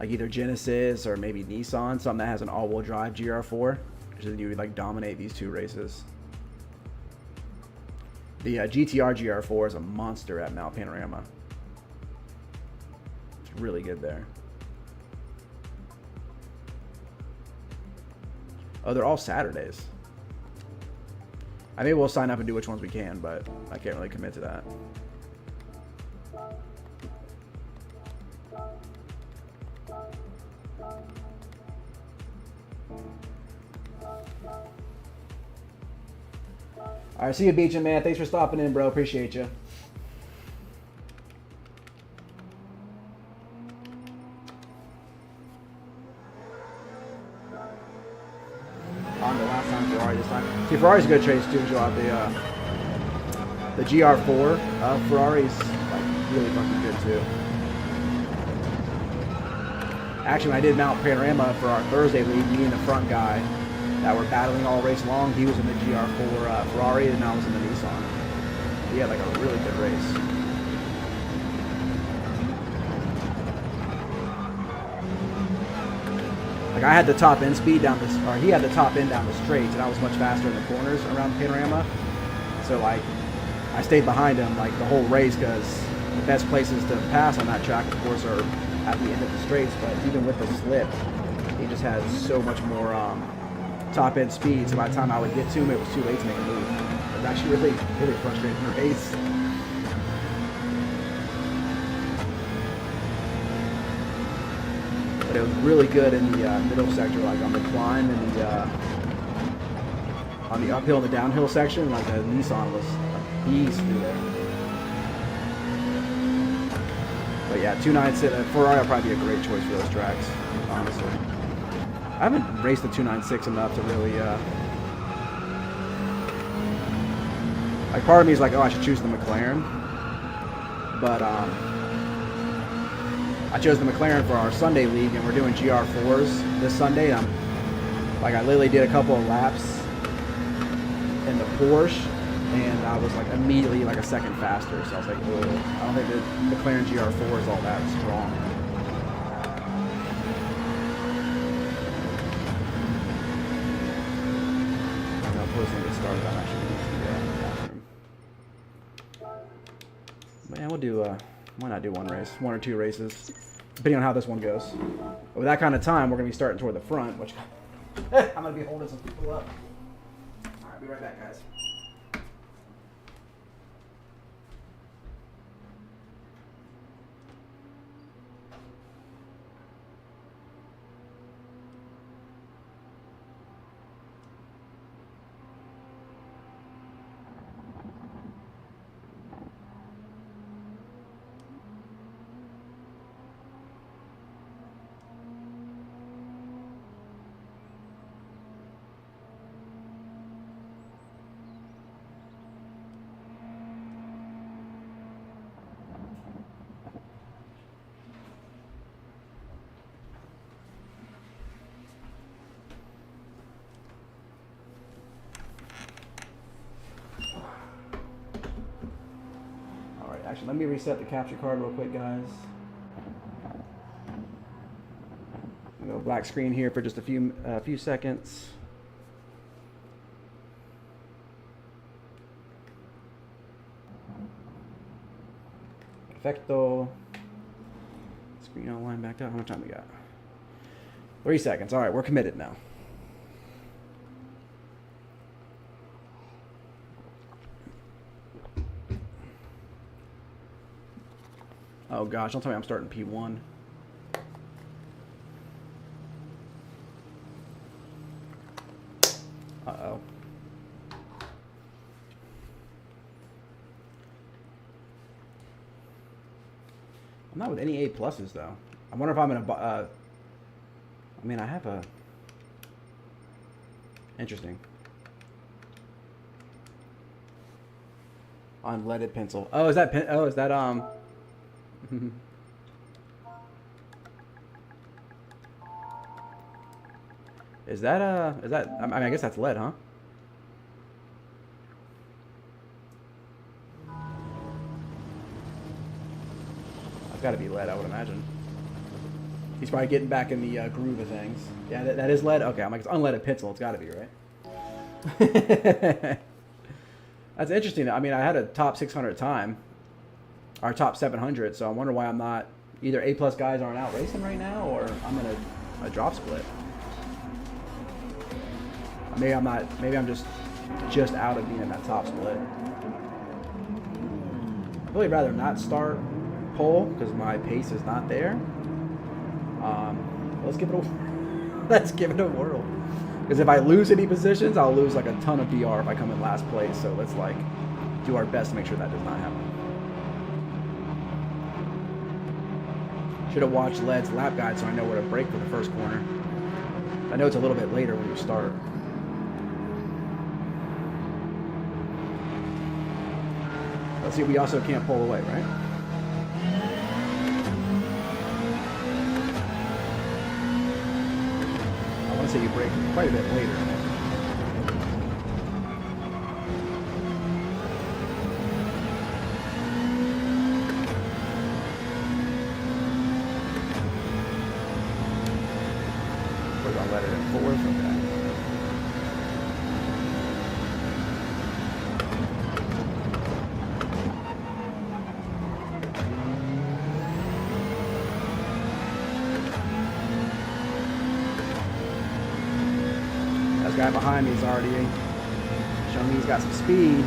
either Genesis or maybe Nissan, something that has an all-wheel drive GR4. So then you would like dominate these two races. The GTR GR4 is a monster at Mount Panorama. It's really good there. Oh, they're all Saturdays. I mean, we'll sign up and do which ones we can, but I can't really commit to that. All right, see you, Beechin, man. Thanks for stopping in, bro. Appreciate you. On the last time Ferrari this time. See, Ferrari's a good chase too. Show out the GR4 Ferrari's like really fucking good too. Actually, when I did Mount Panorama for our Thursday league, me and the front guy that were battling all race long, he was in the GR4 Ferrari and I was in the Nissan. He had like a really good race. Like I had the top end speed down this, or he had the top end down the straights, and I was much faster in the corners around Panorama. So like, I stayed behind him like the whole race because the best places to pass on that track, of course, are at the end of the straights. But even with the slip, he just had so much more top end speed. So by the time I would get to him, it was too late to make a move. It was actually really frustrating in the race. But it was really good in the middle sector, like on the climb and on the uphill and the downhill section. Like the Nissan was a beast through there. But yeah, 296 Ferrari will probably be a great choice for those tracks, honestly. I haven't raced the 296 enough to really. Like part of me is like, oh, I should choose the McLaren, but I chose the McLaren for our Sunday league, and we're doing GR4s this Sunday. And I literally did a couple of laps in the Porsche, and I was like immediately like a second faster. So I was like, oh, I don't think the McLaren GR4 is all that strong. Now, before this get started, I'm actually going to the bathroom. But yeah, we'll do. Why not do one race? One or two races, depending on how this one goes. But with that kind of time, we're going to be starting toward the front, which I'm going to be holding some people up. All right, be right back, guys. Actually, let me reset the capture card real quick, guys. Go black screen here for just a few seconds. Perfecto. Screen online backed up. How much time we got? 3 seconds. All right, we're committed now. Oh gosh, don't tell me I'm starting P1. Uh-oh. I'm not with any A pluses though. I wonder if I'm gonna. I mean, I have a. Interesting. Unleaded pencil. Oh, is that Is that I mean, I guess that's lead, huh? That's got to be lead, I would imagine. He's probably getting back in the groove of things. Yeah, that is lead. Okay, I'm like, it's unleaded pencil. It's got to be, right? That's interesting. I mean, I had a top 600 time. Our top 700, so I wonder why I'm not, either A plus guys aren't out racing right now, or I'm in a drop split. Maybe I'm not, maybe I'm just just out of being in that top split. I'd really rather not start pole because my pace is not there. Let's give it a let's give it a whirl. Because if I lose any positions, I'll lose like a ton of BR if I come in last place. So let's like do our best to make sure that does not happen. Should have watched Led's lap guide so I know where to brake for the first corner. I know it's a little bit later when you start. Let's see, we also can't pull away, right? I want to say you brake quite a bit later. We're going to let it in fourth, okay. This guy behind me is already showing me he's got some speed.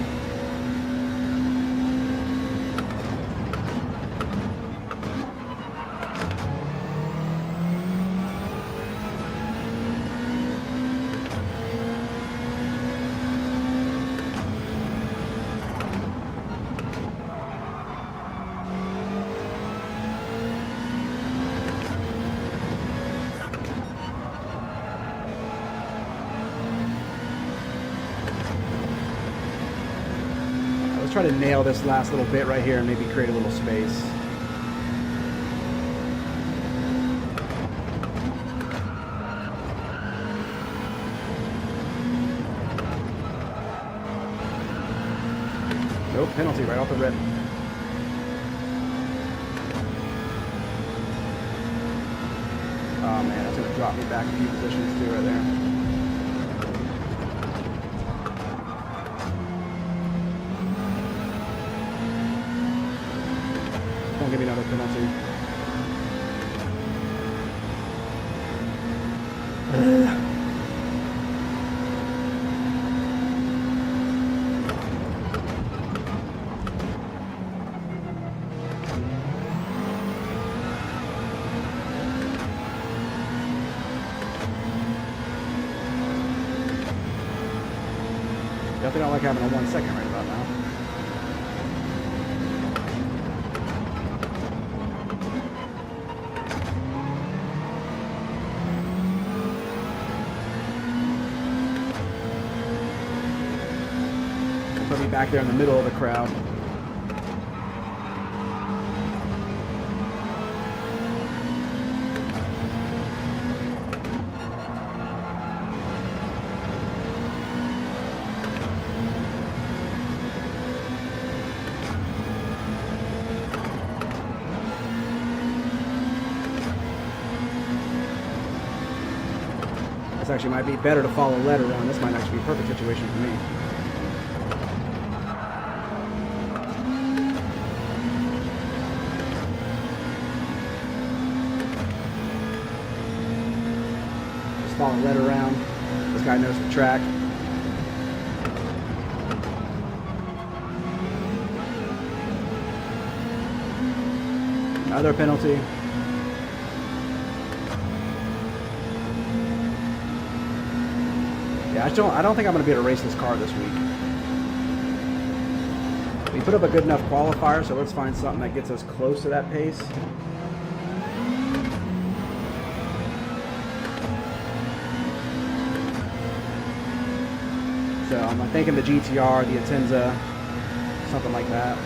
Try to nail this last little bit right here and maybe create a little space. Nope, penalty right off the rip. Oh man, that's gonna drop me back a few positions too right there. Don't give me another penalty. Definitely don't like having a 1 second right about now. Put me back there in the middle of the crowd. This actually might be better to follow Led around. This might actually be a perfect situation for me. Follow Led around. This guy knows the track. Another penalty. Yeah, I don't think I'm going to be able to race this car this week. We put up a good enough qualifier, so let's find something that gets us close to that pace. So I'm thinking the GTR, the Atenza, something like that.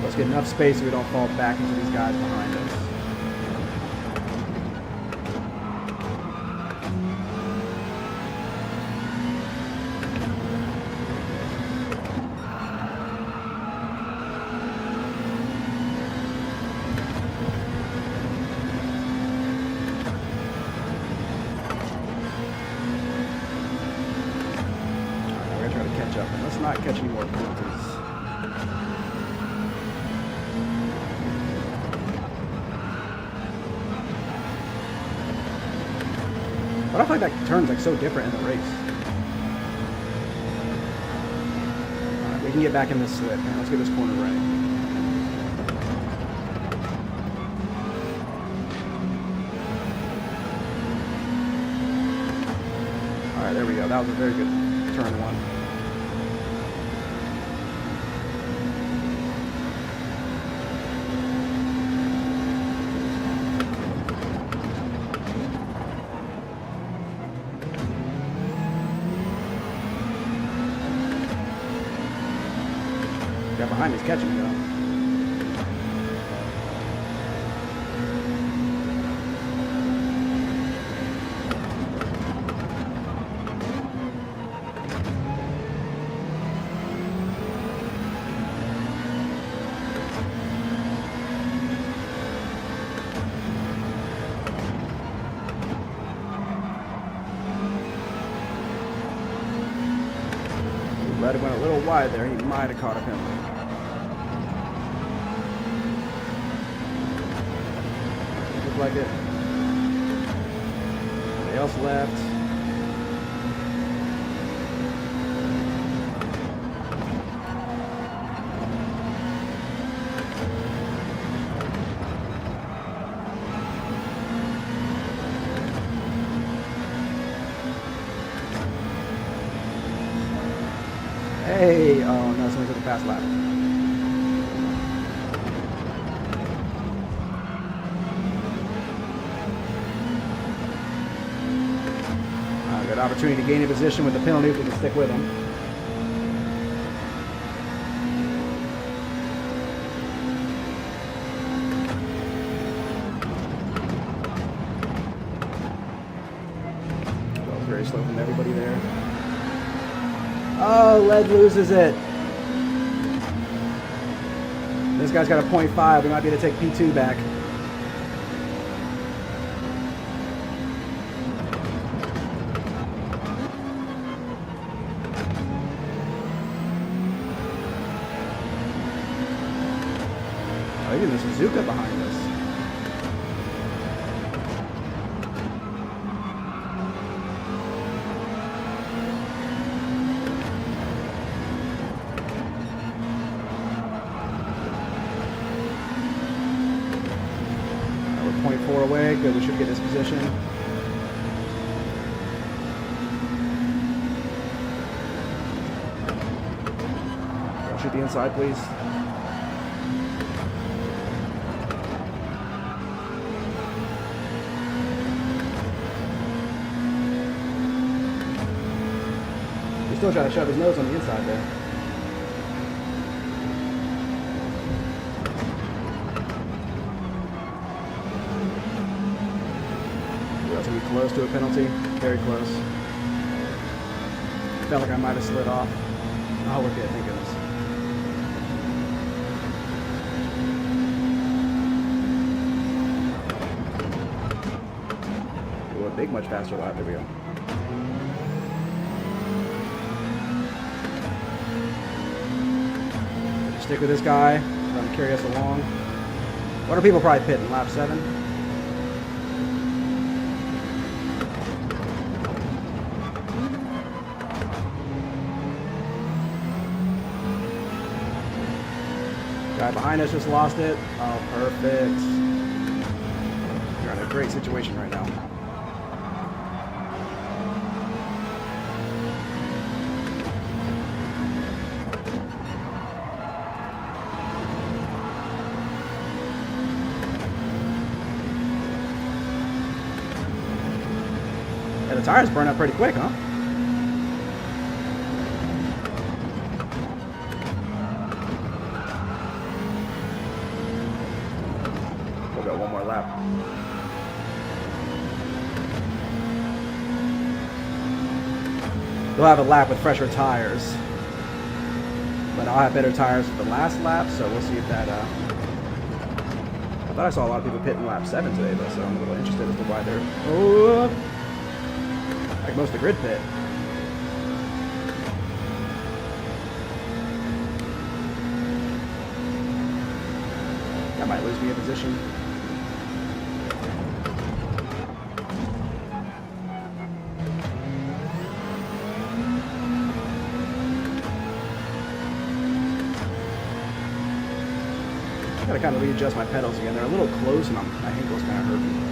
Let's get enough space so we don't fall back into these guys behind us. Catch up and let's not catch any more penalties. But I feel like that turn's like so different in the race. Alright, we can get back in this slip, man. Let's get this corner right. Alright, there we go. That was a very good turn one. Guy behind me's catching me though. Let it went a little wide there. He might have caught a penalty. Looked like it. Nobody else left. Hey, oh no, someone took a fast lap. Good opportunity to gain a position with the penalty if we can stick with him. That was very slow from everybody there. Oh, Led loses it. This guy's got a 0.5. We might be able to take P2 back. Oh, even there's a Suzuka behind us. We're 0.4 away. Good, we should get this position. Shoot the inside, please. He's still trying to shove his nose on the inside there. That's gonna be close to a penalty. Very close. Felt like I might have slid off. Oh, we're good, thank goodness. Ooh, a big, much faster lap. There we go. Stick with this guy, trying to carry us along. What are people probably pitting? Lap 7? Guy behind us just lost it. Oh, perfect. You're in a great situation right now. Yeah, the tires burn up pretty quick, huh? We'll go one more lap. We'll have a lap with fresher tires. But I'll have better tires for the last lap, so we'll see if that... I thought I saw a lot of people pitting lap 7 today, though, so I'm a little interested as to why they're... Oh! Like most of the grid pit. That might lose me a position. Gotta kind of readjust my pedals again. They're a little close and my ankle's kind of hurting.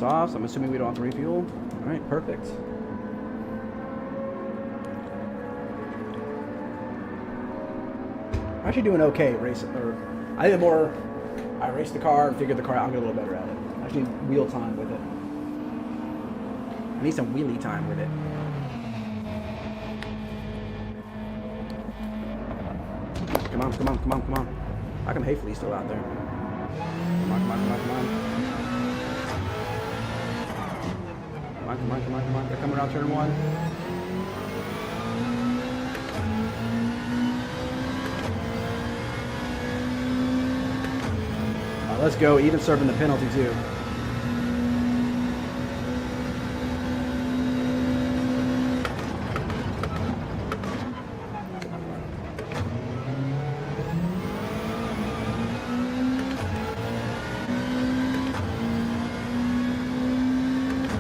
Off, so I'm assuming we don't have to refuel. All right, perfect. I'm actually doing okay racing. Or I think the more I race the car and figure the car out, I'm getting a little better at it. I actually need wheel time with it. I need some wheelie time with it. Come on, come on, come on, come on. How come Hayfley's still out there? Come on, come on, come on, come on. Come on, come on, come on. They're coming around turn one. Let's go. Even serving the penalty, too.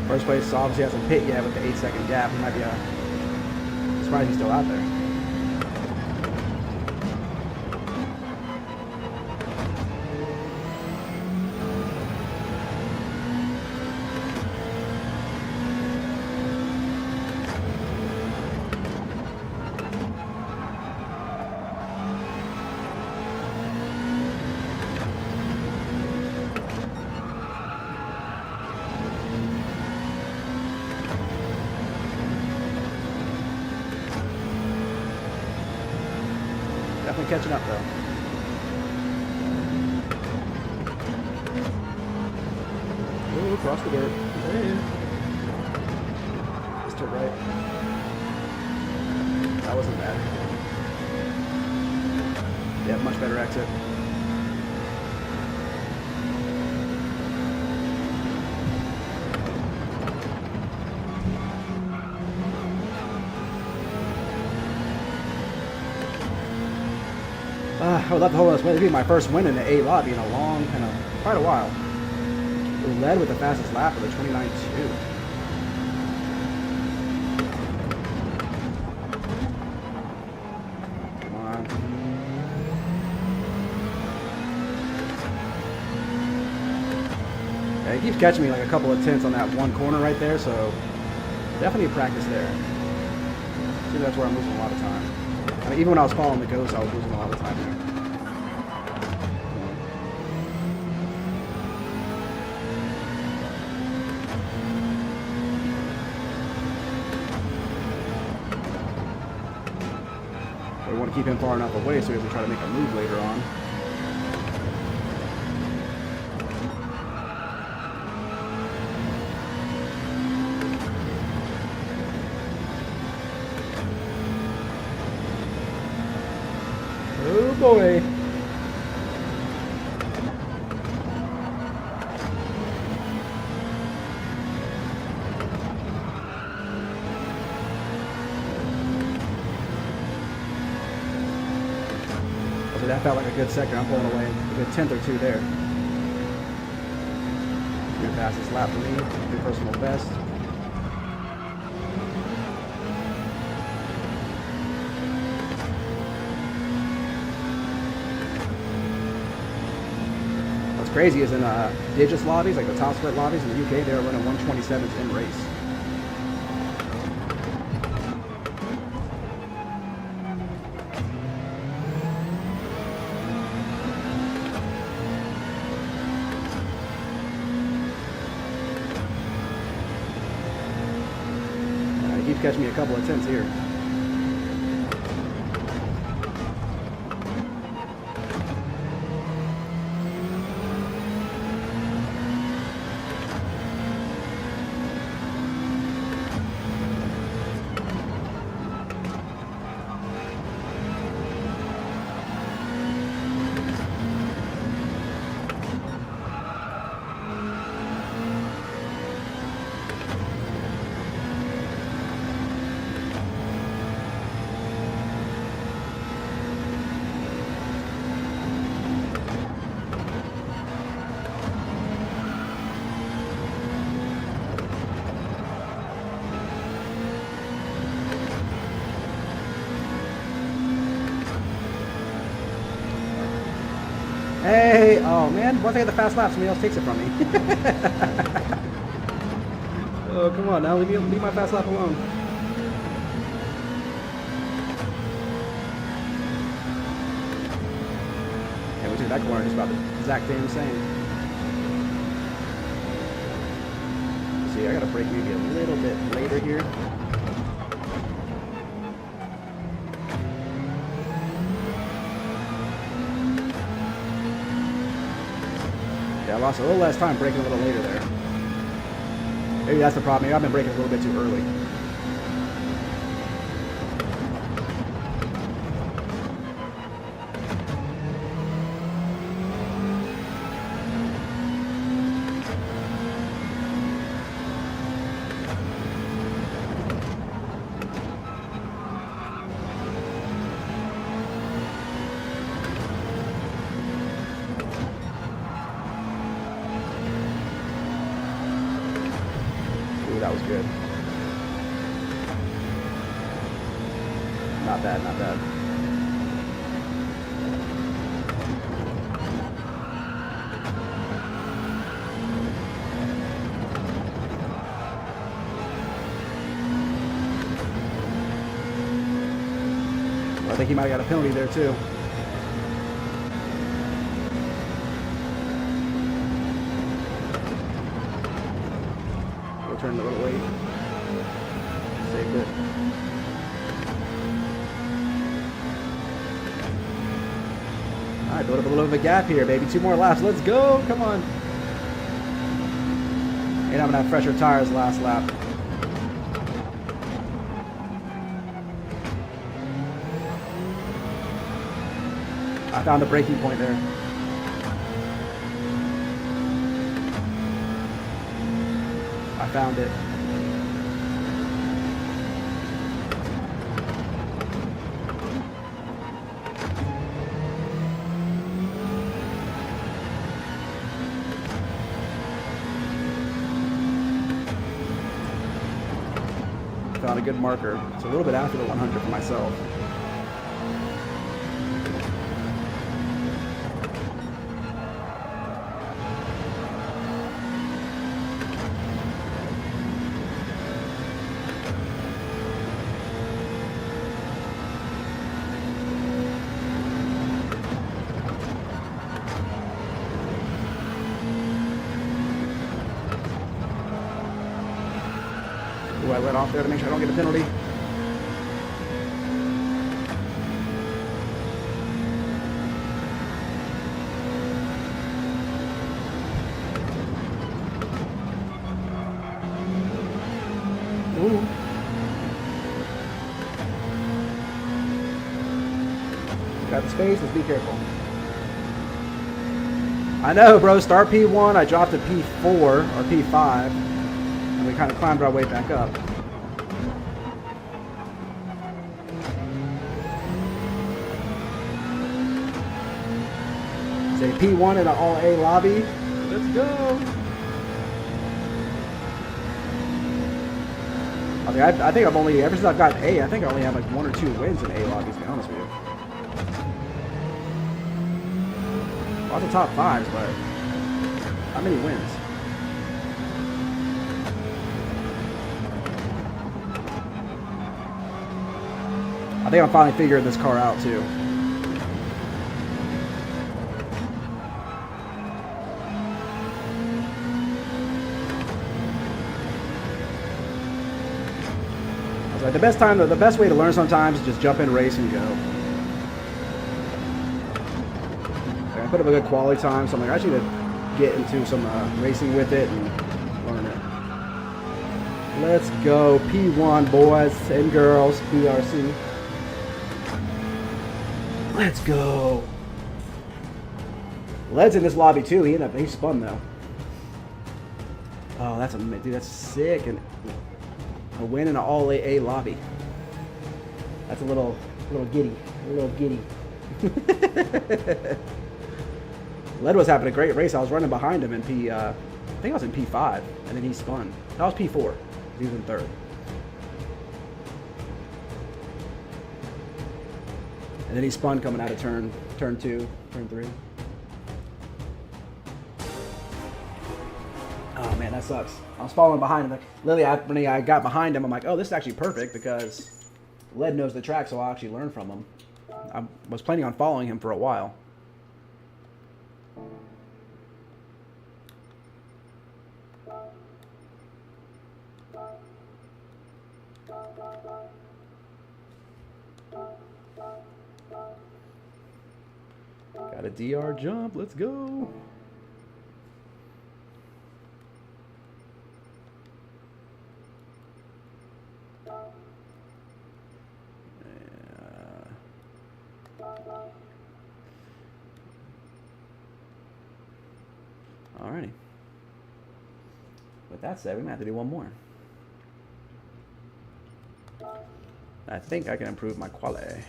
First place obviously hasn't hit yet with the 8-second gap. He might be surprised he's still out there. Definitely catching up though. Ooh, across the dirt. Hey. Just to right. That wasn't bad. Yeah, much better exit. I would love to hold this win. It'd be my first win in the A lobby in a long, quite a while. We led with the fastest lap of the 29.2. Come on. Yeah, he keeps catching me like a couple of tenths on that one corner right there, so definitely practice there. See, that's where I'm losing a lot of time. I mean, even when I was following the ghost, I was losing a lot of time there. We want to keep him far enough away so we can try to make a move later on. Oh boy. So that felt like a good sector. I'm pulling away a good tenth or two there. Your fastest lap for me, new personal best. What's crazy is in Digis lobbies, like the top split lobbies in the UK, they were running 127s in race. He keeps catching me a couple of tenths here. way. Oh man, once I get the fast lap, somebody else takes it from me. Oh, come on now, leave my fast lap alone. Yeah, we took that corner just about the exact damn same. See, I gotta brake maybe a little bit later here. Yeah, I lost a little less time braking a little later there. Maybe that's the problem. Maybe I've been braking a little bit too early. That was good. Not bad, not bad. I think he might have got a penalty there too. Turn a little late. Saved it. Alright, build up a little bit of a gap here, baby. 2 more laps. Let's go. Come on. And I'm gonna have fresher tires last lap. I found the braking point there. I found it. Found a good marker. It's a little bit after the 100 for myself. I let off there to make sure I don't get a penalty. Ooh. Got the space, let's be careful. I know, bro, start P1, I dropped to P4 or P5. And we kind of climbed our way back up. Say P1 in an all-A lobby. Let's go. I think I've only, ever since I've got A, I think I only have like 1 or 2 wins in A lobbies, to be honest with you. Lots of top 5s, but not many wins. I think I'm finally figuring this car out too. Like the best way to learn sometimes is just jump in, race, and go. I put up a good quality time, so I'm like, I should get into some racing with it and learn it. Let's go, P1 boys and girls, PRC. Let's go. Led's in this lobby too. He spun though. Oh, that's dude, that's sick. And a win in an all-A lobby. That's a little giddy. A little giddy. Led was having a great race. I was running behind him in I think I was in P5, and then he spun. That was P4. He was in 3rd. And then he spun coming out of turn 2, turn 3. Oh man, that sucks. I was following behind him. Like, literally, when I got behind him, I'm like, oh, this is actually perfect because Led knows the track, so I'll actually learn from him. I was planning on following him for a while. Got a DR jump. Let's go. Alrighty. With that said, we might have to do one more. I think I can improve my quality.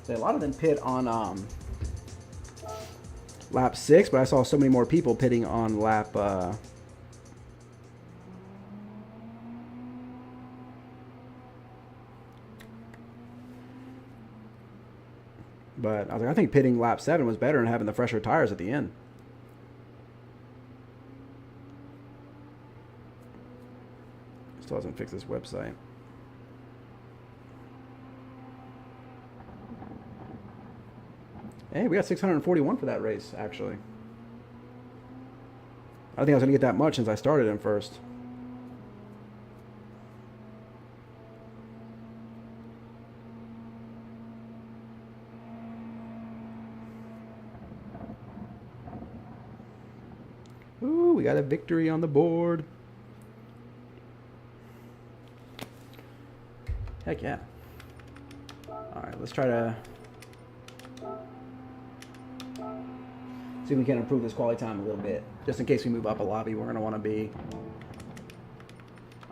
So a lot of them pit on lap 6, but I saw so many more people pitting on lap but I was like, I think pitting lap 7 was better and having the fresher tires at the end. Still hasn't fixed this website. Hey, we got 641 for that race, actually. I think I was going to get that much since I started in first. Ooh, we got a victory on the board. Heck yeah. Alright, let's try to see if we can improve this quality time a little bit. Just in case we move up a lobby, we're going to want to be...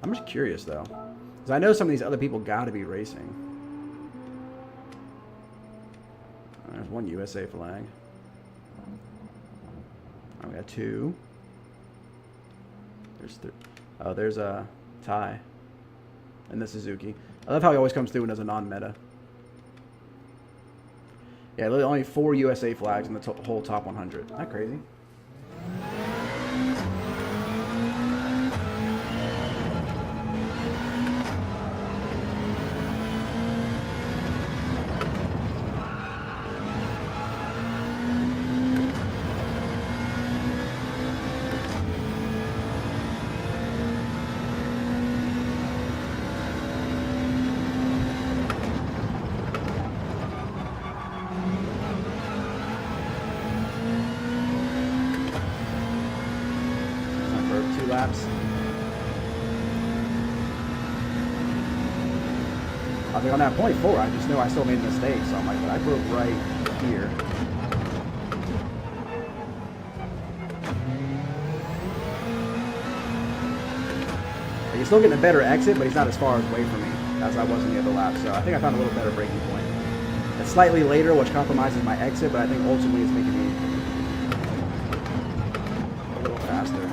I'm just curious, though. Because I know some of these other people got to be racing. There's one USA flag. Oh, we got two. There's a Ty. And the Suzuki. I love how he always comes through and does a non-meta. Yeah, literally only 4 USA flags in the whole top 100. Isn't that crazy? Laps. I think on that point 4, I just know I still made a mistake, so I'm like, but I broke right here. He's still getting a better exit, but he's not as far away from me as I was in the other lap, so I think I found a little better braking point. It's slightly later, which compromises my exit, but I think ultimately it's making me a little faster.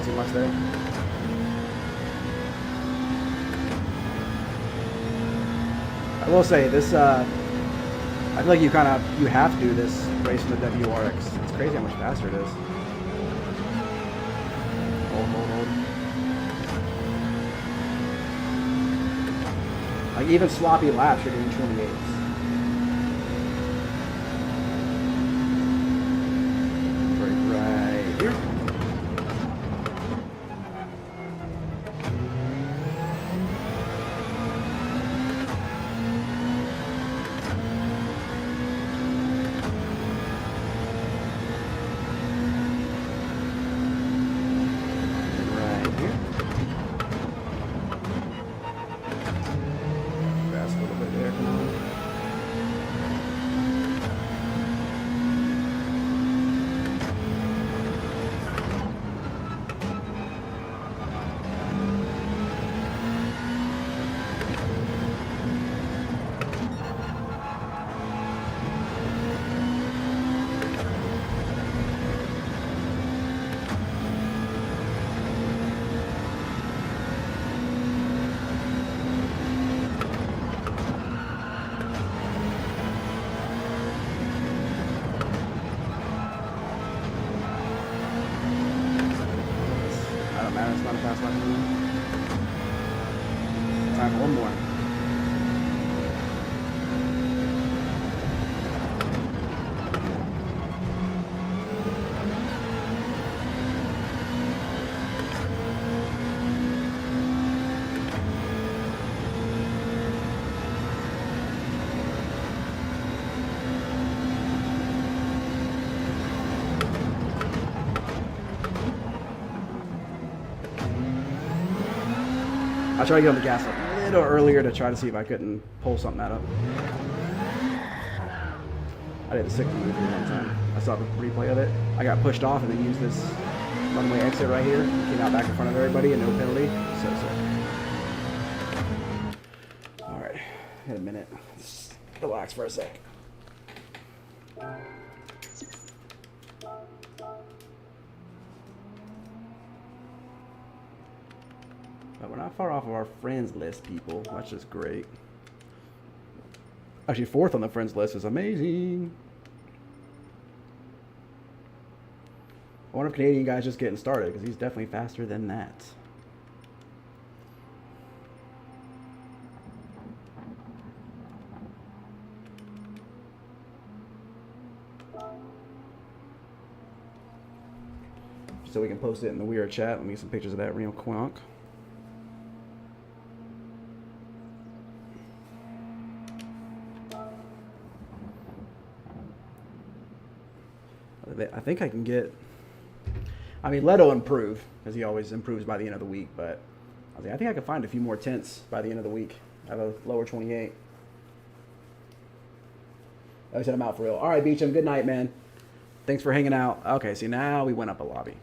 Too much there. I will say this. I feel like you have to do this race in the WRX. It's crazy how much faster it is. Hold. Like even sloppy laps, you're doing 28s. Right here. matter. It's not a fast lap anymore. Time for one more. I tried to get on the gas a little earlier to try to see if I couldn't pull something out of. I did the 60 move here one time. I saw the replay of it. I got pushed off and then used this runway exit right here. Came out back in front of everybody and no penalty. So sick. All right, hit a minute. Let's relax for a sec. But we're not far off of our friends list, people. That's just great. Actually, 4th on the friends list is amazing. I wonder if Canadian guy's just getting started, because he's definitely faster than that. So we can post it in the WERA chat. Let me get some pictures of that real quick. I think I can get, I mean, Leto improve, because he always improves by the end of the week, but I think I can find a few more tenths by the end of the week. I have a lower 28. I said I'm out for real. All right, Beecham, good night, man. Thanks for hanging out. Okay, see, now we went up a lobby.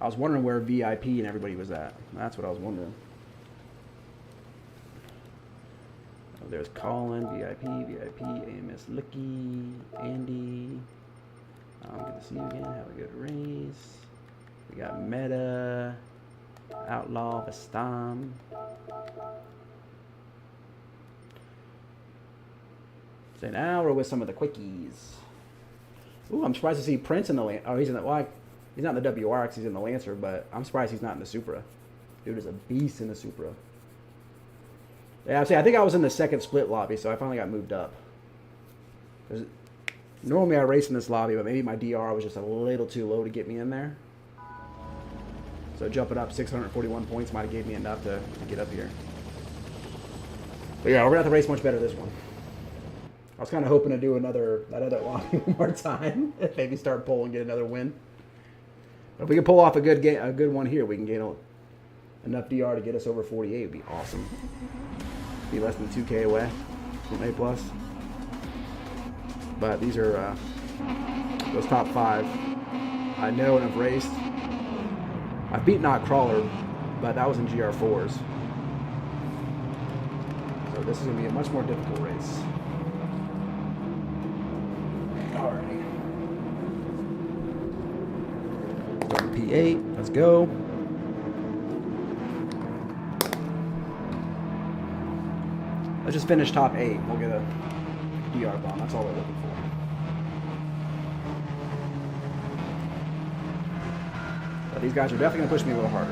I was wondering where VIP and everybody was at. That's what I was wondering. Oh, there's Colin, VIP, AMS Licky, Andy. Good to see you again. Have a good race. We got Meta, Outlaw, Vastam. So now we're with some of the quickies. Ooh, I'm surprised to see Prince in the Lancer. Oh, he's in the, well, he's not in the WRX, he's in the Lancer, but I'm surprised he's not in the Supra. Dude is a beast in the Supra. Yeah, I think I was in the second split lobby, so I finally got moved up. Normally I race in this lobby, but maybe my DR was just a little too low to get me in there. So jumping up 641 points might have gave me enough to get up here. But yeah, we're going to have to race much better this one. I was kind of hoping to do that other lobby one more time. Maybe start pulling and get another win. But if we can pull off a good one here, we can gain enough DR to get us over 48. Would be awesome. Be less than 2K away from A+. But these are those top 5 I know and have raced. I've beat Not Crawler, but that was in GR4s. So this is going to be a much more difficult race. Alrighty. Starting P8. Let's go. Let's just finish top 8. We'll get a DR bomb. That's all we're looking for. But these guys are definitely going to push me a little harder.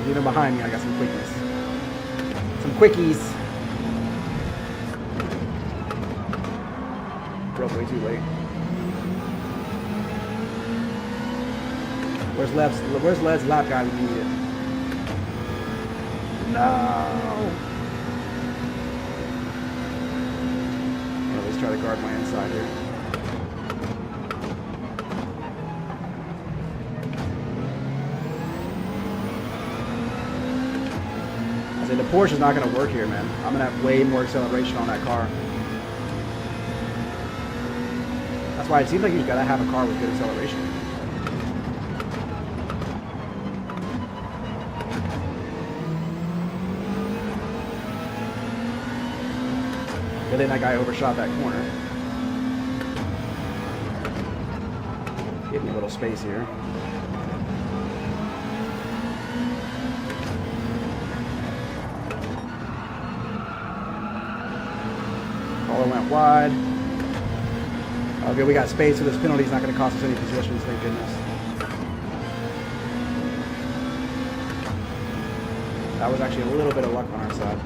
Even behind me, I got some quickies. Some quickies. Broke way too late. Where's Led's lap guy when you need it? No! Let's try to guard my inside here. I said the Porsche's not going to work here, man. I'm going to have way more acceleration on that car. That's why it seems like you've got to have a car with good acceleration. But then that guy overshot that corner. Give me a little space here. Caller went wide. Okay, we got space, so this penalty's not going to cost us any positions, thank goodness. That was actually a little bit of luck on our side.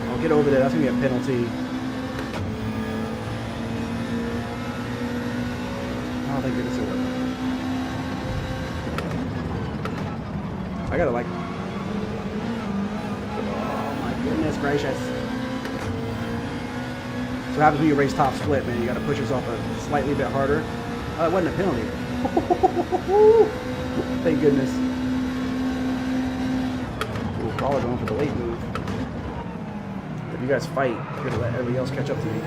I'll get over there, that's going to be a penalty. Oh, thank goodness it wasn't. I gotta like... Oh my goodness gracious. So what happens when you race top split, man? You gotta push yourself a slightly bit harder. Oh, it wasn't a penalty. Thank goodness. Ooh, Crawler going for the late move. If you guys fight, you're gonna let everybody else catch up to me.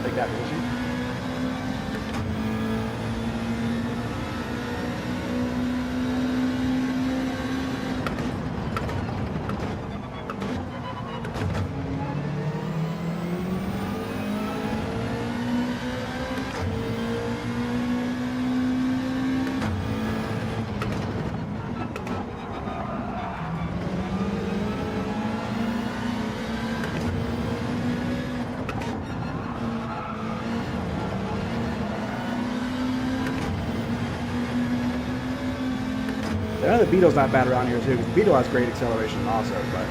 Take that position. I know the Beetle's not bad around here too, because the Beetle has great acceleration also, but...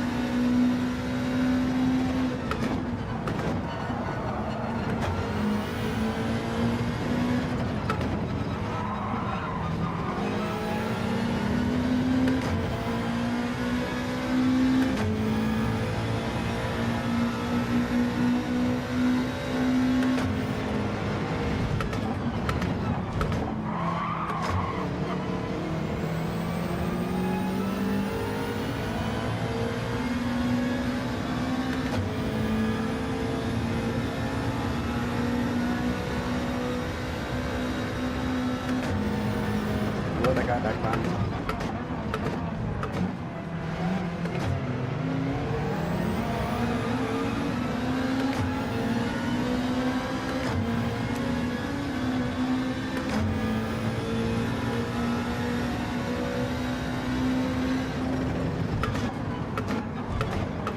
that guy back behind me.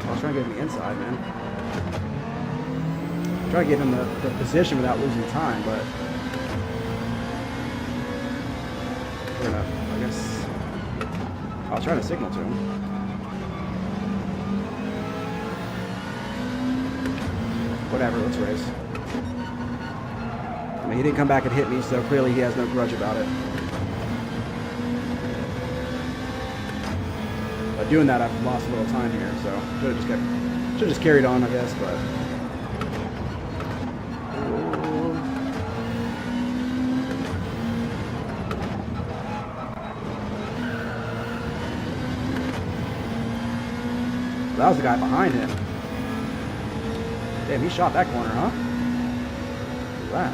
I was trying to get him the inside, man. Trying to get him the position without losing time, but we're gonna, I guess, I was trying to signal to him. Whatever, let's race. I mean, he didn't come back and hit me, so clearly he has no grudge about it. By doing that, I've lost a little time here, so should have just carried on, I guess, but. That was the guy behind him. Damn, he shot that corner, huh? Look at that.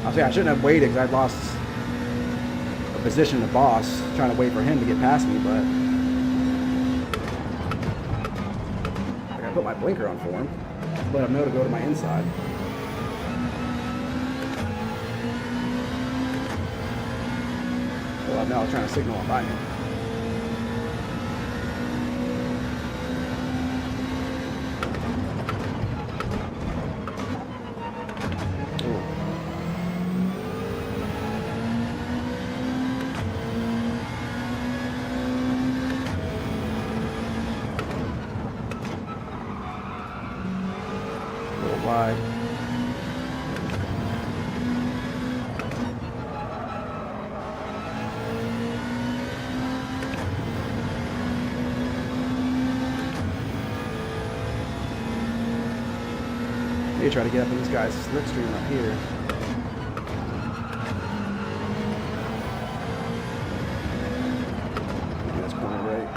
I'll say I shouldn't have waited because I lost a position to boss, trying to wait for him to get past me, but I gotta put my blinker on for him. Let him know to go to my inside. Well, now I was trying to signal him by me. Wide. Maybe try to get up in this guy's slipstream up here. Maybe that's corner right.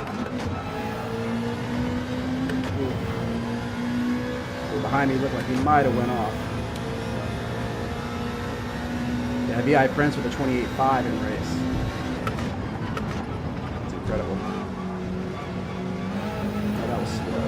Behind me looked like he might have went off. Yeah, VI Prince with a 28.5 in race. That's incredible. Oh, that was slow.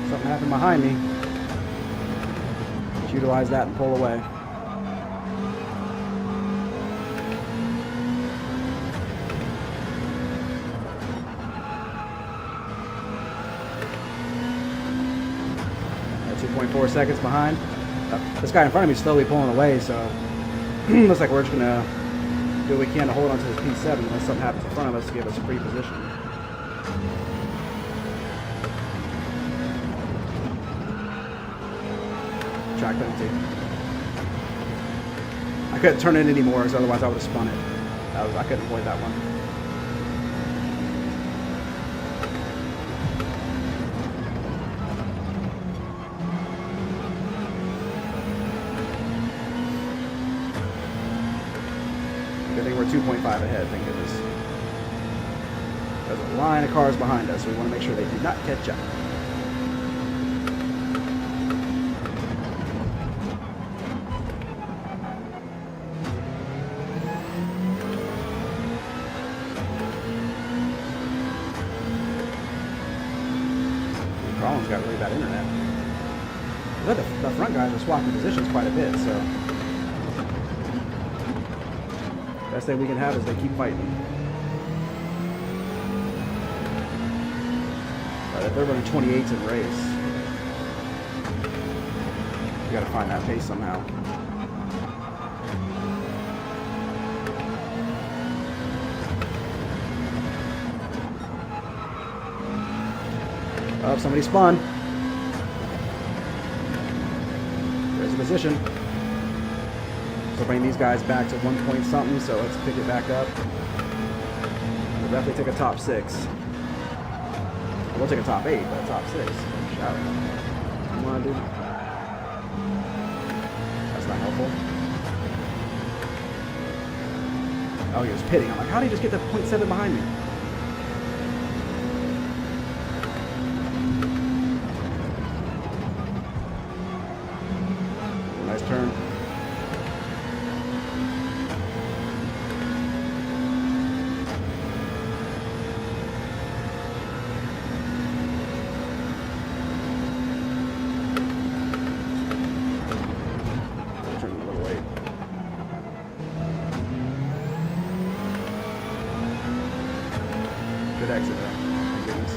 Something happened behind me. Let's utilize that and pull away. At 2.4 seconds behind. This guy in front of me is slowly pulling away, so looks like we're just gonna do what we can to hold on to this P7 unless something happens in front of us to give us a free position. Track penalty. I couldn't turn it anymore because otherwise I would have spun it. I couldn't avoid that one. Good thing we're 2.5 ahead, thank goodness. There's a line of cars behind us, so we want to make sure they do not catch up. Collins got really bad internet. But the front guys are swapping positions quite a bit, so best thing we can have is they keep fighting. They're running 28s in race. You gotta find that pace somehow. Oh, somebody spun. There's the position. So bring these guys back to 1 point something, so let's pick it back up. We'll definitely take a top 6. We'll take a top 8, but a top 6. Shout. Come on, dude. That's not helpful. Oh, he was pitting. I'm like, how did he just get the 0.7 behind me? Nice turn. Good exit though. Thank goodness.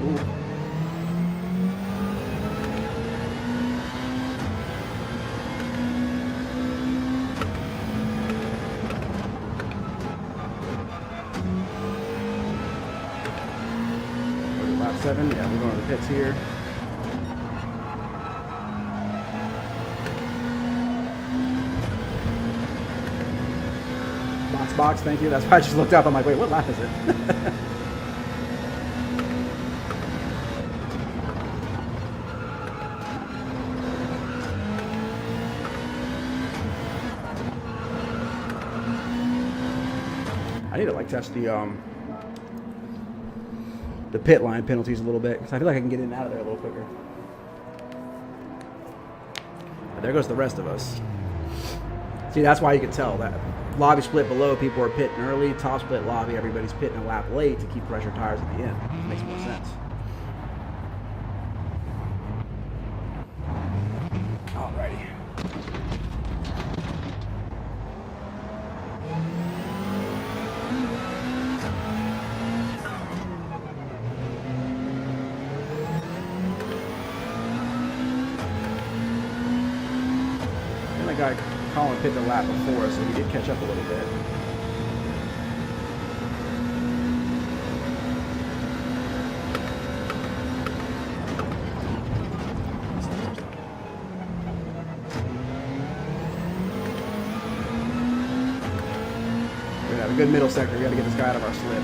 Ooh. Lap 7, yeah, we're going to the pits here. Box, thank you. That's why I just looked up. I'm like, wait, what lap is it? I need to like test the pit line penalties a little bit because I feel like I can get in and out of there a little quicker. But there goes the rest of us. See, that's why you can tell that lobby split below, people are pitting early. Top split lobby, everybody's pitting a lap late to keep pressure tires at the end. It makes more sense. Alrighty. That guy Colin picked a lap before, so he did catch up a little bit. We have a good middle sector. We got to get this guy out of our slip.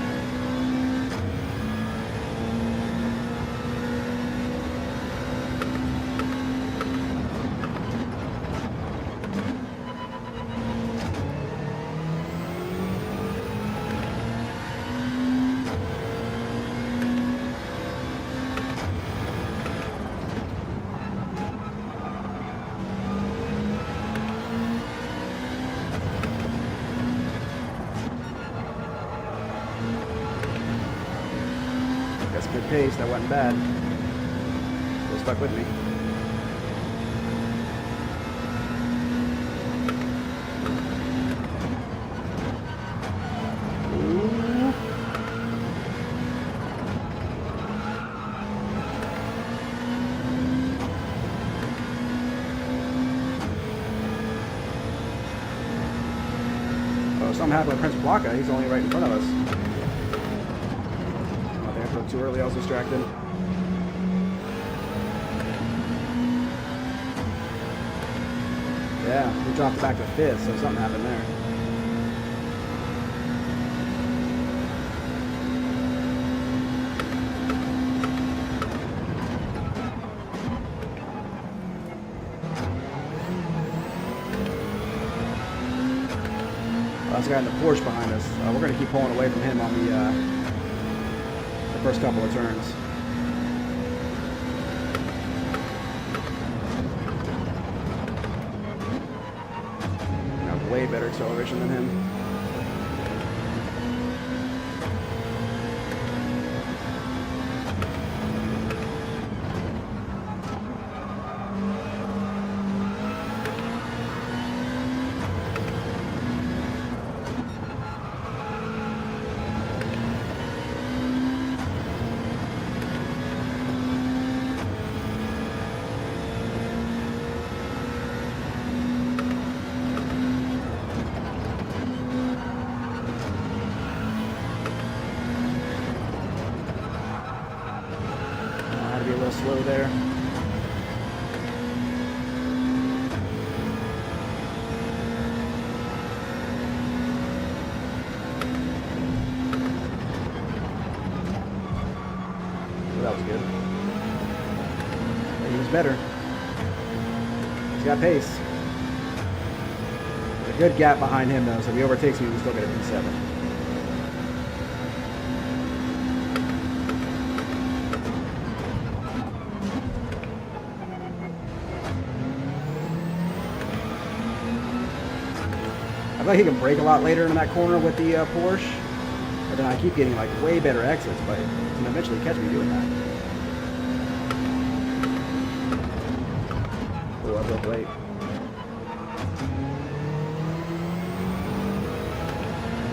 Good pace, that wasn't bad. Still stuck with me. Ooh. Oh, something happened with Prince Blanca. He's only right in front of us. Too early, I was distracted. Yeah, we dropped back to 5th, so something happened there. Well, this guy in the Porsche behind us. We're going to keep pulling away from him on the first couple of turns. Got way better acceleration than him. Slow there. So that was good. But he was better. He's got pace. There's a good gap behind him though, so if he overtakes me, we still get a P7. I feel like he can brake a lot later in that corner with the Porsche, but then I keep getting like way better exits, but he can eventually catch me doing that. Oh, I broke late.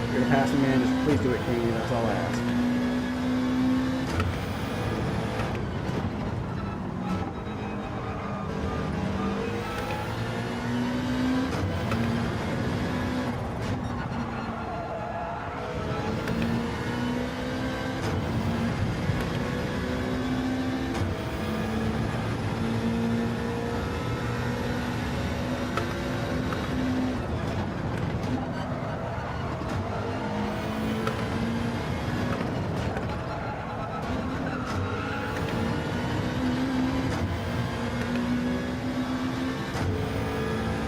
If you're gonna pass me, man, just please do it cleanly, that's all I ask.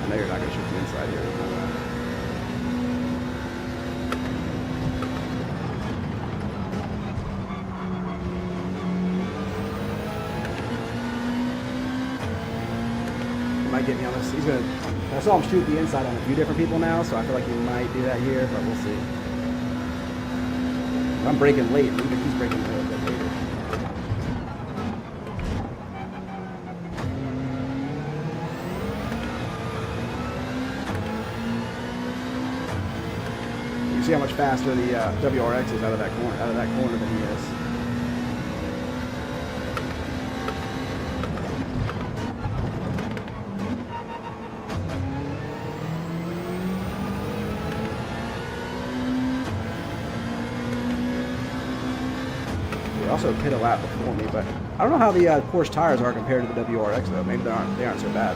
I know you're not going to shoot the inside here. He might get me on this. He's going to... I saw him shoot the inside on a few different people now, so I feel like he might do that here, but we'll see. I'm braking late. Even if he's braking a little bit later. You see how much faster the WRX is out of that corner than he is. also pit a lap before me, but I don't know how the Porsche tires are compared to the WRX though. Maybe they aren't so bad.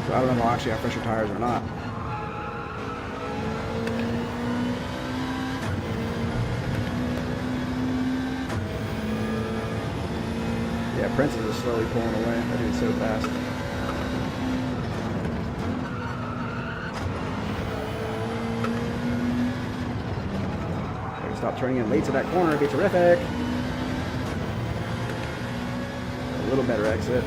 So I don't know if I'll actually have fresher tires or not. Yeah, Princess is slowly pulling away. That dude's so fast. Stop turning in late to that corner. It'd be terrific. A little better exit.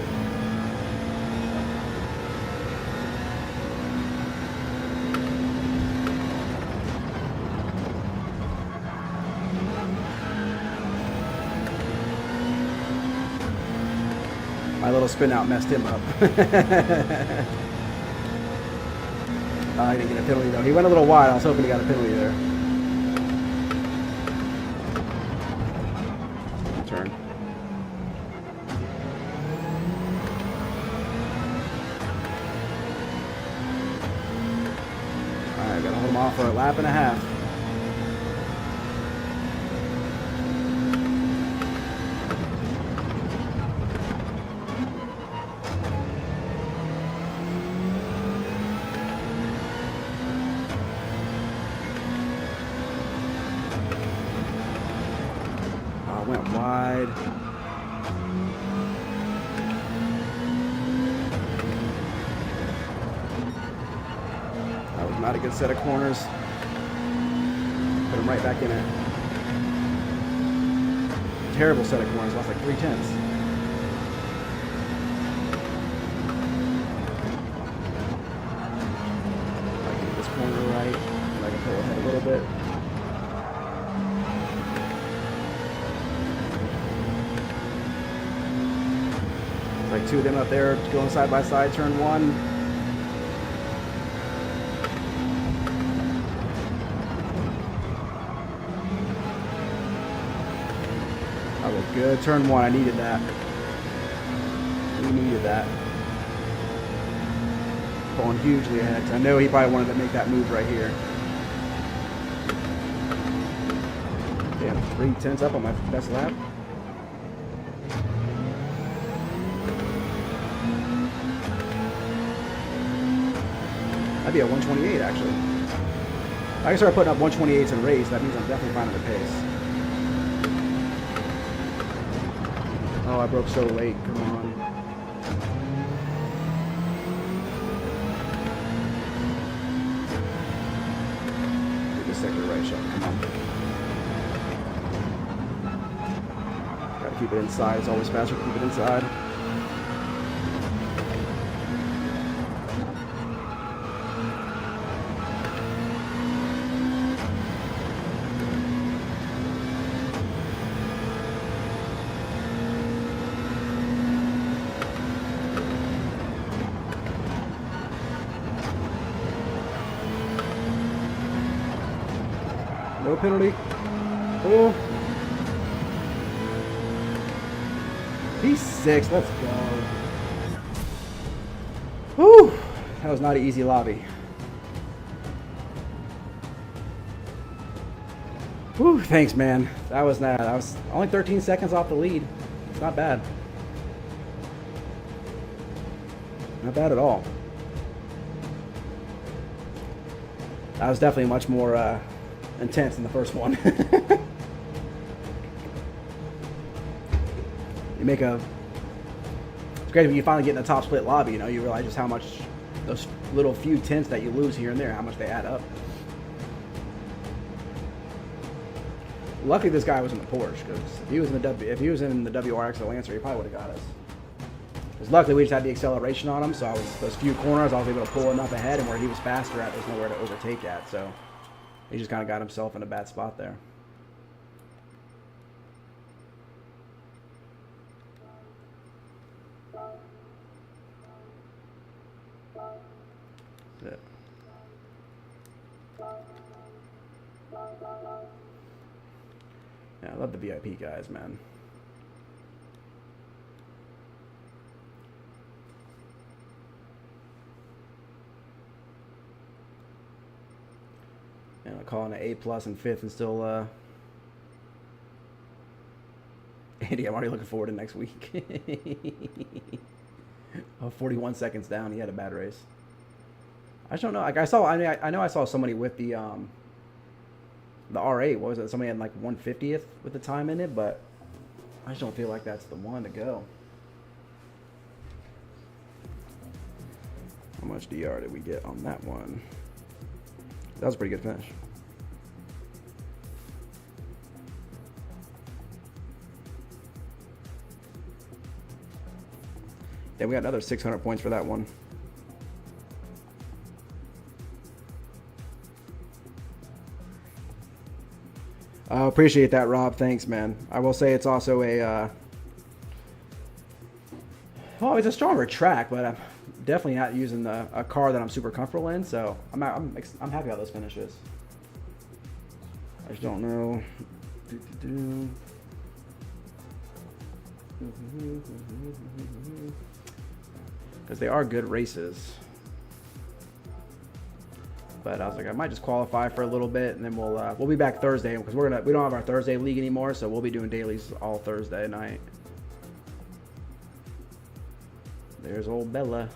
My little spin out messed him up. I didn't get a penalty though. He went a little wide. I was hoping he got a penalty there. Turn. Alright, gotta hold him off for a lap and a half. Went wide. That was not a good set of corners. Put him right back in it. Terrible set of corners. Lost like 3/10. I can get this corner right. I can pull ahead a little bit. Like two of them up there going side by side, turn one. That was good. Turn one, I needed that. We needed that. Pulling hugely ahead. I know he probably wanted to make that move right here. Damn, 3/10 up on my best lap. That'd be a 128 actually. I can start putting up 128s in race. That means I'm definitely finding the pace. Oh, I broke so late. Come on. Do the sector right shot. Come on. Gotta keep it inside. It's always faster to keep it inside. No penalty. Oh. P6, let's go. Whew. That was not an easy lobby. Whew, thanks, man. That was only 13 seconds off the lead. It's not bad. Not bad at all. That was definitely much more intense than the first one. It's great when you finally get in the top split lobby, you know, you realize just how much those little few tenths that you lose here and there, how much they add up. Luckily this guy was in the Porsche, because if he was in the WRX or Lancer, he probably would have got us. Because luckily we just had the acceleration on him, so those few corners I was able to pull enough ahead, and where he was faster at, there's nowhere to overtake at, so he just kind of got himself in a bad spot there. That's it. Yeah, I love the VIP guys, man. Calling it A+ and 5th and still Andy, I'm already looking forward to next week. Oh, 41 seconds down. He had a bad race. I just don't know. Like I know I saw somebody with the R8. What was it? Somebody had like 150th with the time in it, but I just don't feel like that's the one to go. How much DR did we get on that one? That was a pretty good finish. Then we got another 600 points for that one. Appreciate that, Rob. Thanks, man. I will say it's also a well, it's a stronger track, but I'm definitely not using a car that I'm super comfortable in. So I'm happy how this finishes. I just don't know. Because they are good races. But I was like, I might just qualify for a little bit, and then we'll be back Thursday because we don't have our Thursday league anymore, so we'll be doing dailies all Thursday night. There's old Bella.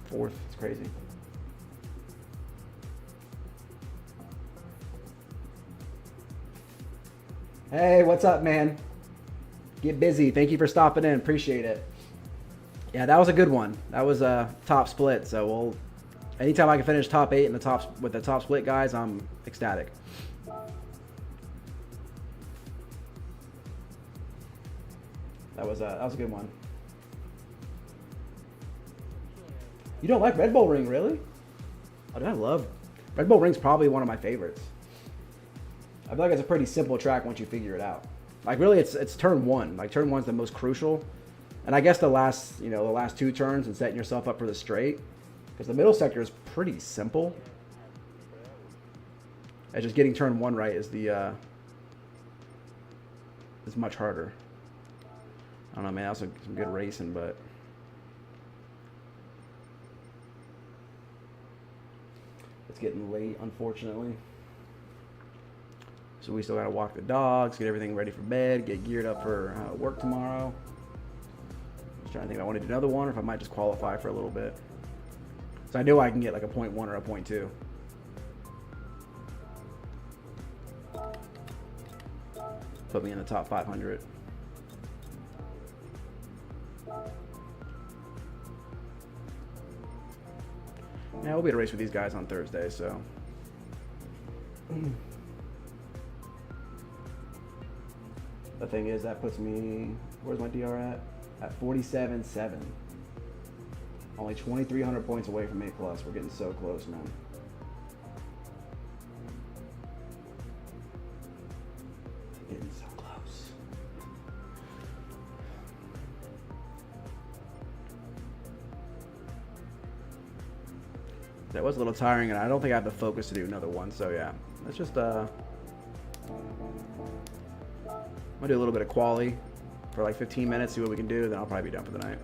Fourth, it's crazy. Hey, what's up, man? Get busy. Thank you for stopping in. Appreciate it. Yeah, that was a good one. That was a top split. So anytime I can finish top 8 in the top with the top split guys, I'm ecstatic. That was a good one. You don't like Red Bull Ring, really? Oh, I love Red Bull Ring's probably one of my favorites. I feel like it's a pretty simple track once you figure it out. Like really, it's turn 1. Like turn 1's the most crucial. And I guess the last 2 turns and setting yourself up for the straight, because the middle sector is pretty simple. And just getting turn 1 right is is much harder. I don't know, man. That was some good racing, but it's getting late, unfortunately. So we still gotta walk the dogs, get everything ready for bed, get geared up for work tomorrow. Trying to think if I want to do another one or if I might just qualify for a little bit. So I know I can get like a 0.1 or a 0.2. Put me in the top 500. Yeah, we'll be at a race with these guys on Thursday, so. The thing is, that puts me, where's my DR at 47.7. Only 2,300 points away from A+. We're getting so close, man. Getting so close. That was a little tiring, and I don't think I have the focus to do another one, so yeah. Let's just, I'm gonna do a little bit of quali for like 15 minutes, see what we can do, then I'll probably be done for the night.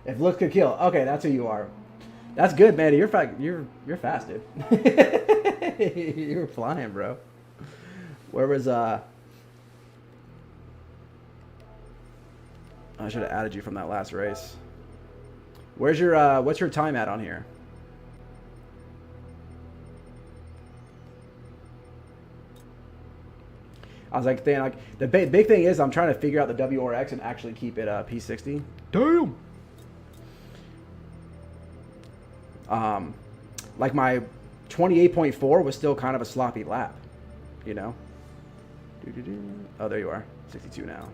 If looks could kill, okay, that's who you are. That's good, man. You're fast, dude. You're flying, bro. Where was I should have added you from that last race. Where's your what's your time at on here? I was like, the big thing is I'm trying to figure out the WRX and actually keep it P60. Damn. Like my 28.4 was still kind of a sloppy lap, you know? Oh, there you are. 62 now.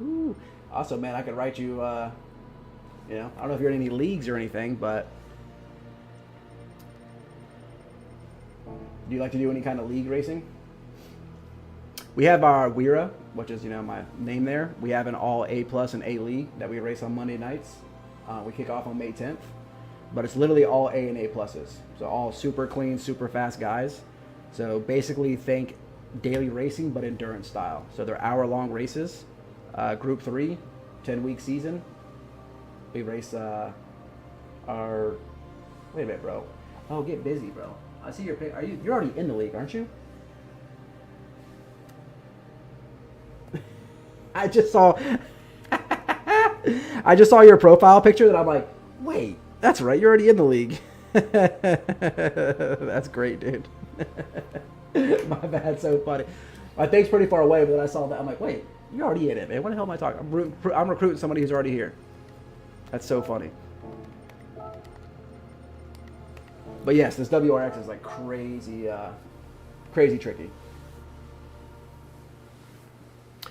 Ooh. Also, man, I could write you, you know, I don't know if you're in any leagues or anything, but do you like to do any kind of league racing? We have our WERA, which is, you know, my name there. We have an all A+ and A league that we race on Monday nights. We kick off on May 10th, but it's literally all A and A+. So all super clean, super fast guys. So basically think daily racing, but endurance style. So they're hour-long races. Group 3, 10-week season. We race our... Wait a minute, bro. Oh, get busy, bro. I see your pic. You're already in the league, aren't you? I just saw your profile picture that I'm like, wait, that's right, you're already in the league. That's great, dude. My bad, so funny. My thing's pretty far away, but then I saw that, I'm like, wait, you're already in it, man. What the hell am I talking? I'm recruiting somebody who's already here. That's so funny. But yes, this WRX is like crazy, crazy tricky.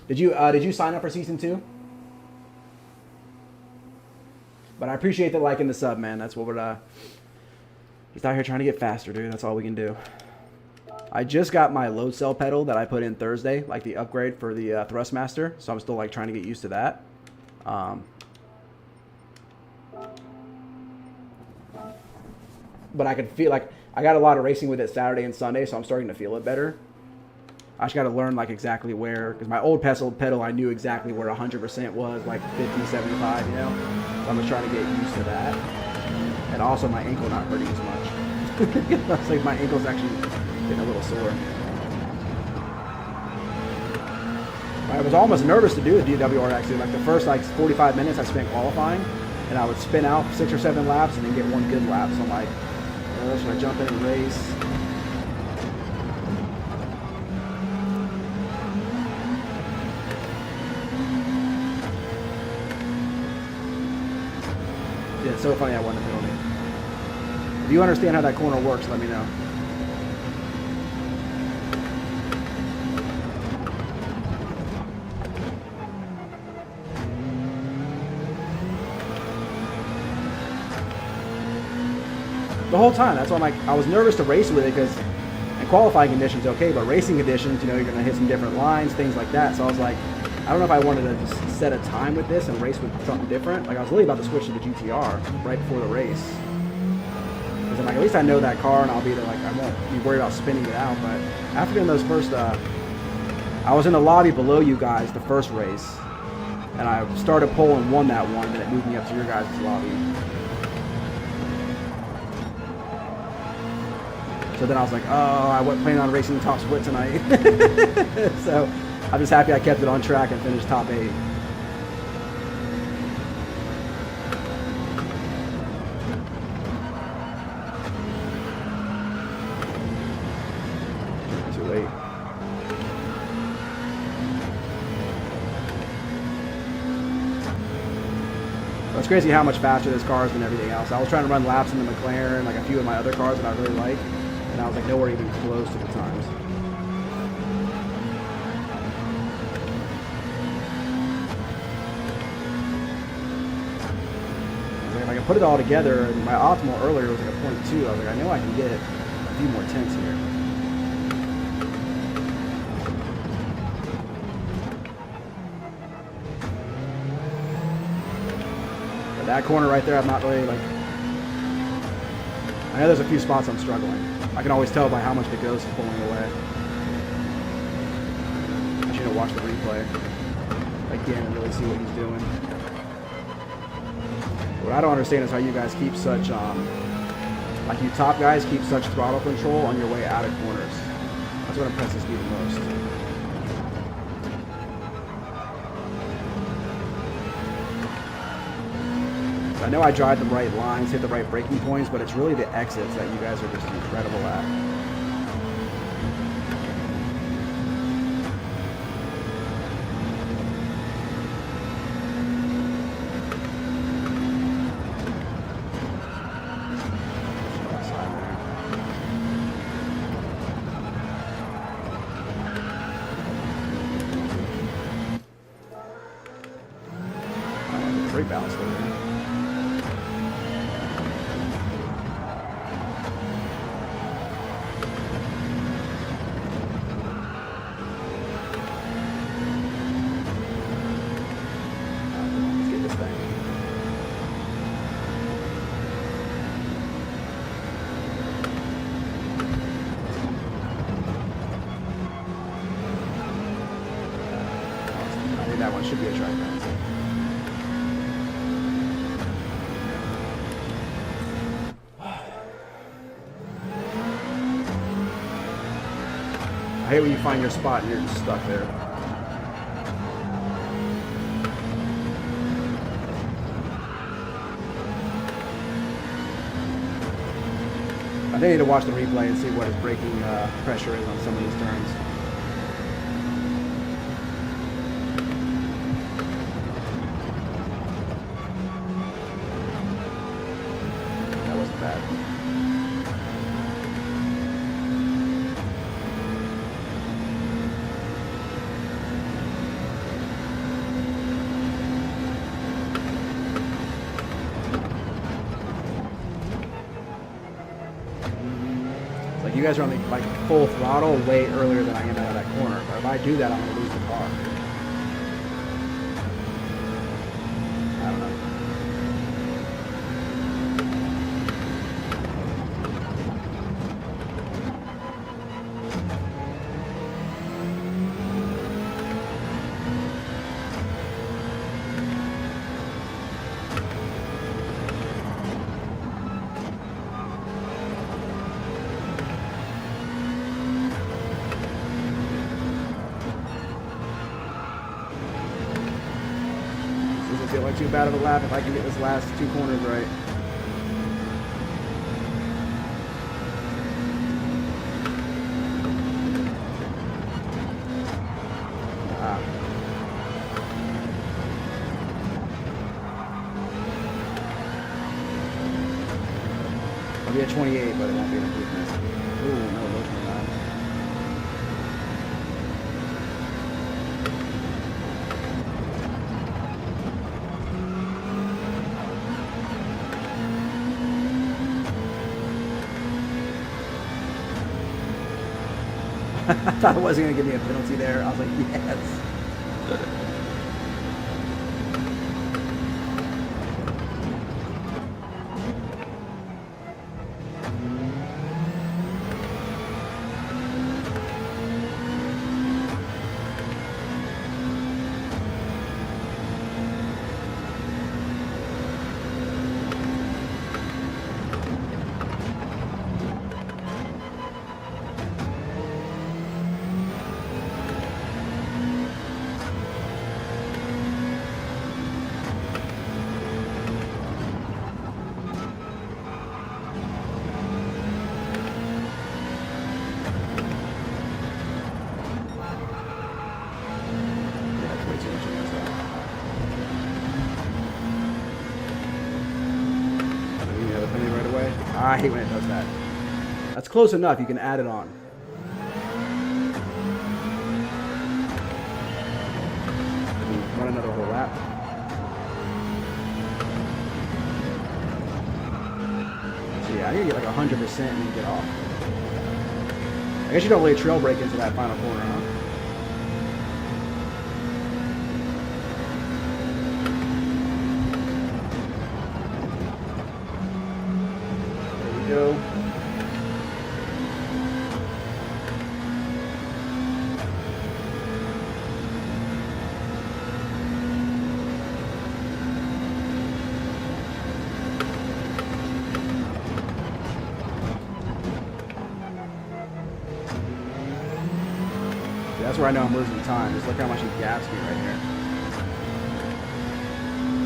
Did you sign up for season 2? But I appreciate the like and the sub, man. That's what we're just out here trying to get faster, dude. That's all we can do. I just got my load cell pedal that I put in Thursday, like the upgrade for the Thrustmaster. So I'm still like trying to get used to that. But I could feel like I got a lot of racing with it Saturday and Sunday, so I'm starting to feel it better. I just got to learn like exactly where, because my old pedal I knew exactly where 100% was, like 50, 75, you know. So I'm just trying to get used to that, and also my ankle not hurting as much. It's like my ankle's actually getting a little sore. I was almost nervous to do the DWR actually. Like the first like 45 minutes I spent qualifying, and I would spin out 6 or 7 laps and then get one good lap. So I'm like, oh, should I jump in and race? Yeah, it's so funny I won the penalty. If you understand how that corner works, let me know. The whole time, that's why I'm like, I was nervous to race with it because in qualifying conditions, okay, but racing conditions, you know, you're going to hit some different lines, things like that. So I was like, I don't know if I wanted to just set a time with this and race with something different. Like I was really about to switch to the GTR right before the race. Because I'm like, at least I know that car and I'll be there, like, I won't be worried about spinning it out. But after doing those first, I was in the lobby below you guys the first race. And I started pole and won that one, and it moved me up to your guys' lobby. So then I was like, oh, I wasn't planning on racing the top split tonight. So I'm just happy I kept it on track and finished top 8. Too late. Well, it's crazy how much faster this car is than everything else. I was trying to run laps in the McLaren, like a few of my other cars that I really like. And I was like nowhere even close to the times. Like if I can put it all together, and my optimal earlier was like a 0.2. I was like, I know I can get a few more tenths here. But that corner right there, I'm not really like. I know there's a few spots I'm struggling. I can always tell by how much the ghost is pulling away. I should have watched the replay again and really see what he's doing. What I don't understand is how you guys keep such, like you top guys keep such throttle control on your way out of corners. That's what impresses me the most. I know I drive the right lines, hit the right braking points, but it's really the exits that you guys are just incredible at. Great balance there. that one. Should be a track balance. I hate when you find your spot and you're just stuck there. I think I need to watch the replay and see what his braking pressure is on some of these turns. That wasn't bad. You guys are on the like full throttle way earlier than I am out of that corner. But if I do that, I'm going to lose the car. I don't know. Doesn't feel like too bad of a lap if I can get this last two corners right. I'll be at 28, but it won't be an improvement. Ooh, no, low 29. I thought it wasn't going to give me a penalty there. I was like, yes. I hate when it does that. That's close enough. You can add it on. Run another whole lap. So yeah, I need to get like 100% and then get off. I guess you don't really trail brake into that final corner, huh? Go. That's where I know I'm losing time. Just look how much he gaps me right here.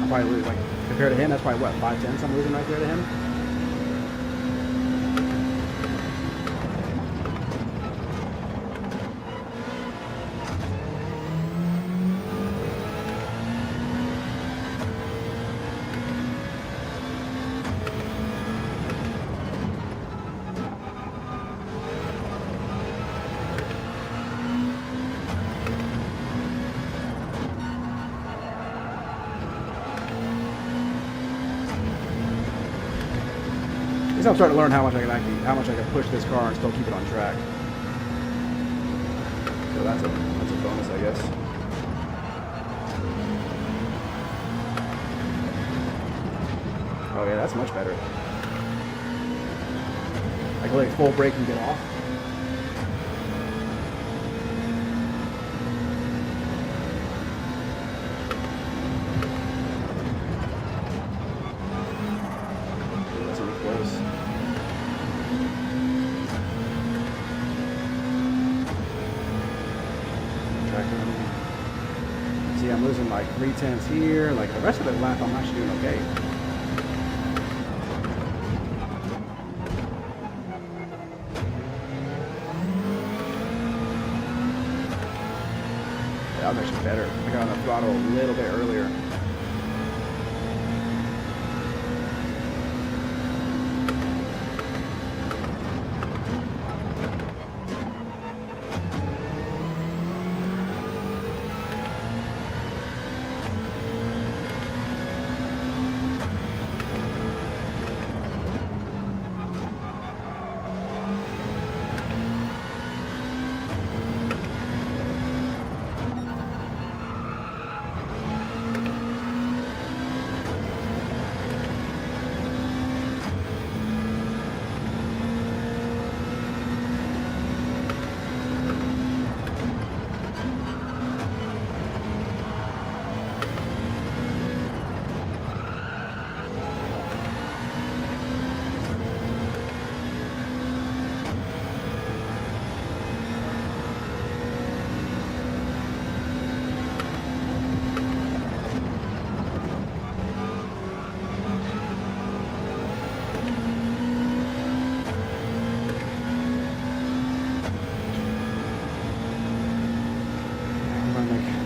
I'm probably losing, like, compared to him, that's probably what, 5/10 I'm losing right there to him? I'm starting to learn how much I can push this car and still keep it on track. So that's a bonus, I guess. Oh yeah, that's much better. I can like full brake and get off. like 3/10 here. Like the rest of the lap, I'm actually doing okay. That was actually better. I got on the throttle a little bit earlier.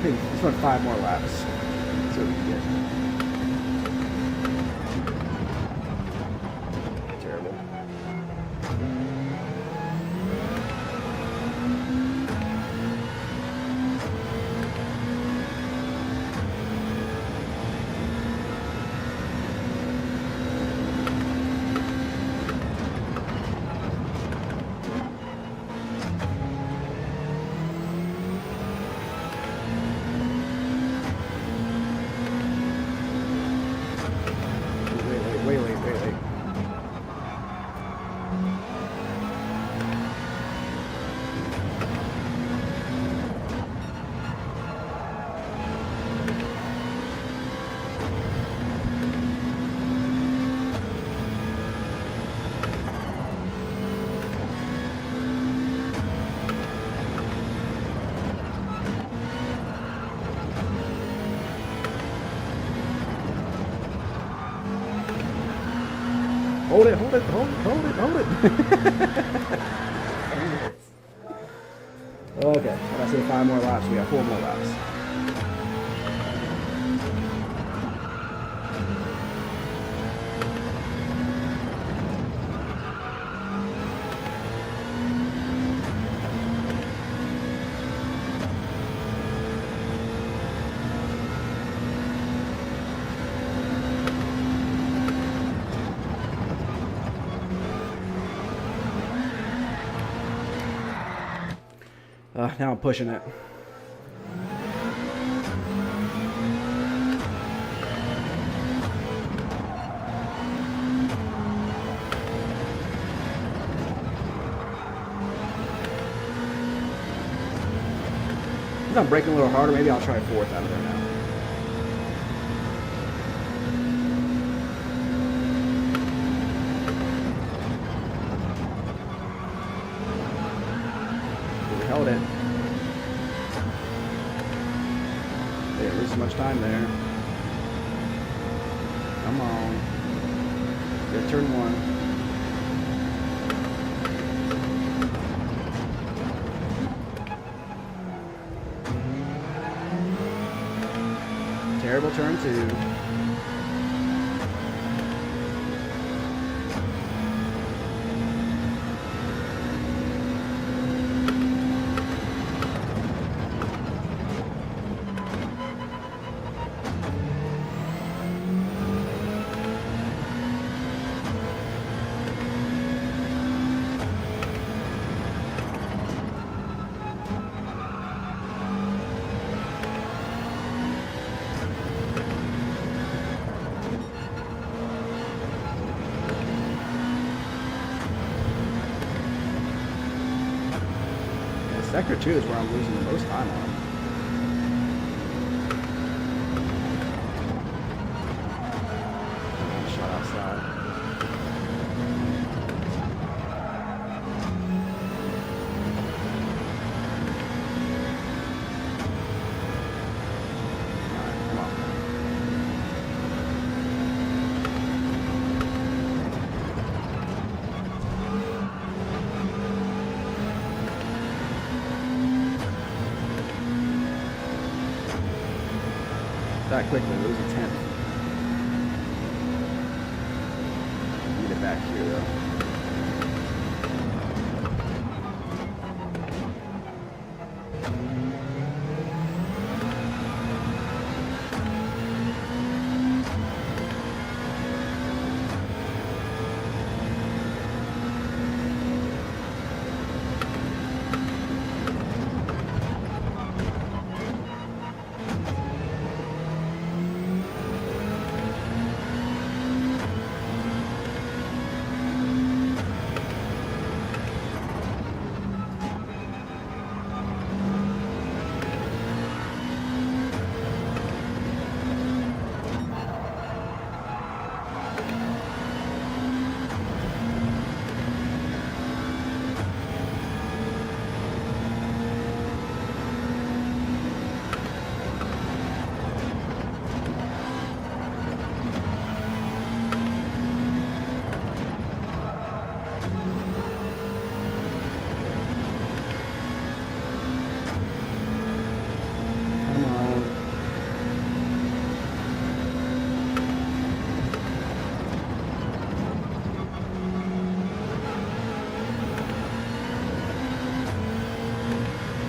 Let's run 5 more laps. See what we can get. Terrible. Wait. Hold it. Okay, when I say 5 more laps, we got 4 more laps. Now I'm pushing it. If I'm braking a little harder, maybe I'll try 4th out of there now. We held it. Didn't lose much time there. Come on. Good turn 1. Terrible turn 2. Sector 2 is where I'm losing the most time on. Shot outside. that quickly. Lose a 10th. Need it back here, though.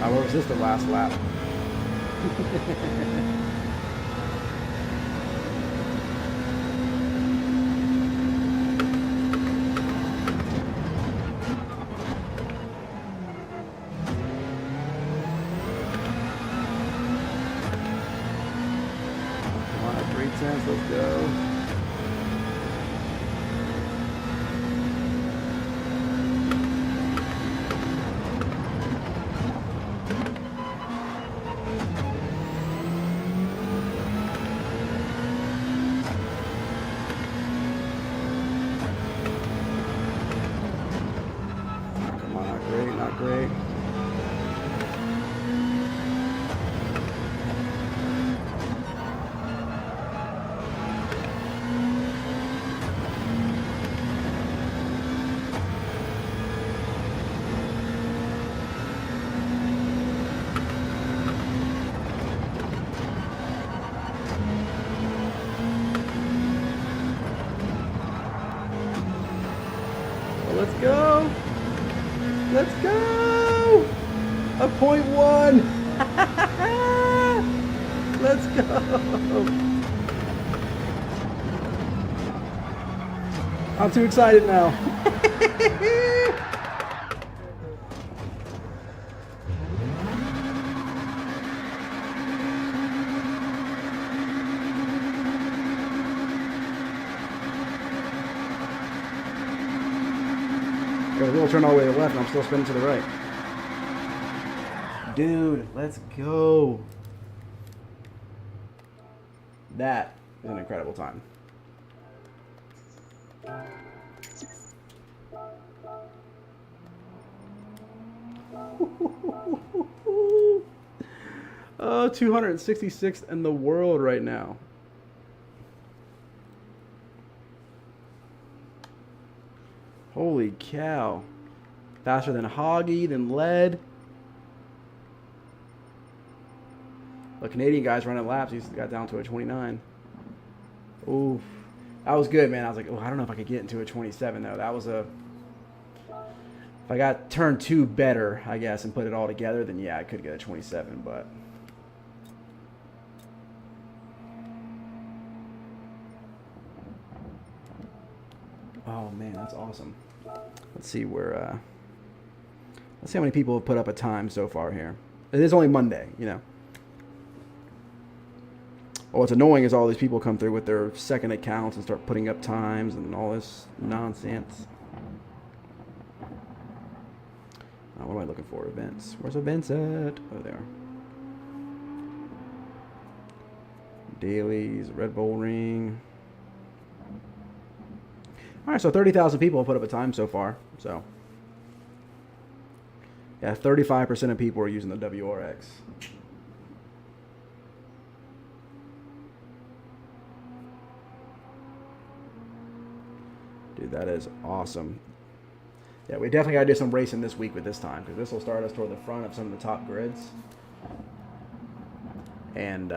Or was this the last lap? Come on, 3/10, let's go. Not great. Well, let's go. Let's go! A .1! Let's go! I'm too excited now. The wheel turned all the way to the left and I'm still spinning to the right. Dude, let's go. That is an incredible time. Oh, 266th in the world right now. Holy cow. Faster than Hoggy, than Lead. The Canadian guy's running laps. He's got down to a 29. Ooh. That was good, man. I was like, oh, I don't know if I could get into a 27, though. That was a... If I got turn 2 better, I guess, and put it all together, then yeah, I could get a 27, but... Oh, man, that's awesome. Let's see where... Let's see how many people have put up a time so far here. It is only Monday, you know. Well, what's annoying is all these people come through with their second accounts and start putting up times and all this nonsense. What am I looking for? Events. Where's events at? Oh, there. Dailies, Red Bull Ring. All right, so 30,000 people have put up a time so far. So, yeah, 35% of people are using the WRX. Dude, that is awesome. Yeah, we definitely got to do some racing this week with this time, because this will start us toward the front of some of the top grids. And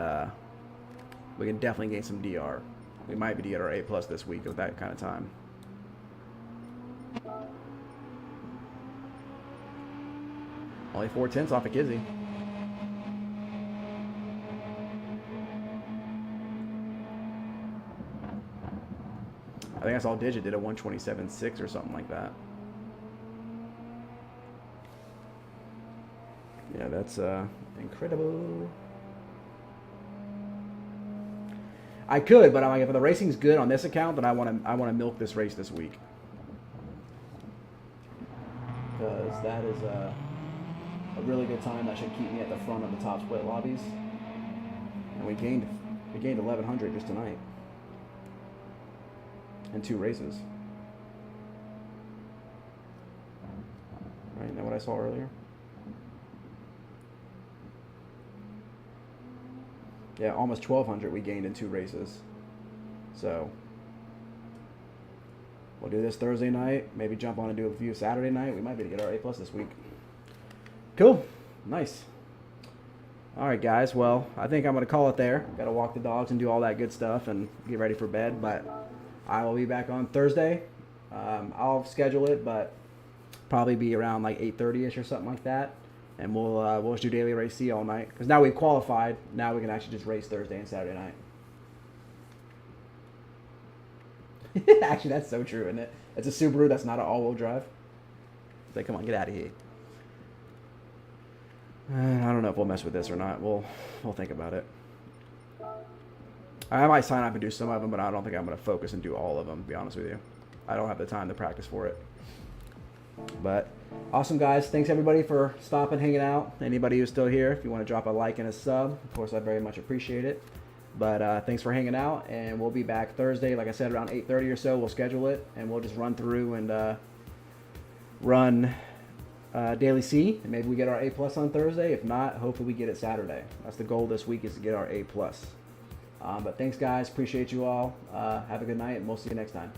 we can definitely gain some DR. We might be at our A+ this week with that kind of time. Only 4/10 off of Kizzy. I think I saw Digit did a 127.6 or something like that. Yeah, that's incredible. I could, but I'm like, if the racing's good on this account, then I want to milk this race this week, because that is a really good time. That should keep me at the front of the top split lobbies. And we gained 1,100 just tonight in 2 races. Right, isn't that what I saw earlier? Yeah, almost 1,200 we gained in 2 races. So we'll do this Thursday night. Maybe jump on and do a few Saturday night. We might be able to get our A+ this week. Cool. Nice. All right, guys. Well, I think I'm going to call it there. Got to walk the dogs and do all that good stuff and get ready for bed. But I will be back on Thursday. I'll schedule it, but probably be around like 8:30ish or something like that. And we'll just do daily race C all night, because now we've qualified. Now we can actually just race Thursday and Saturday night. Actually, that's so true, isn't it? It's a Subaru that's not an all-wheel drive. It's like, come on, get out of here. I don't know if we'll mess with this or not. We'll think about it. I might sign up and do some of them, but I don't think I'm going to focus and do all of them, to be honest with you. I don't have the time to practice for it. But awesome, guys. Thanks, everybody, for stopping, hanging out. Anybody who's still here, if you want to drop a like and a sub, of course, I very much appreciate it. But thanks for hanging out, and we'll be back Thursday, like I said, around 8:30 or so. We'll schedule it, and we'll just run through and run Daily C, and maybe we get our A+ on Thursday. If not, hopefully we get it Saturday. That's the goal this week, is to get our A+. But thanks, guys. Appreciate you all. Have a good night, and we'll see you next time.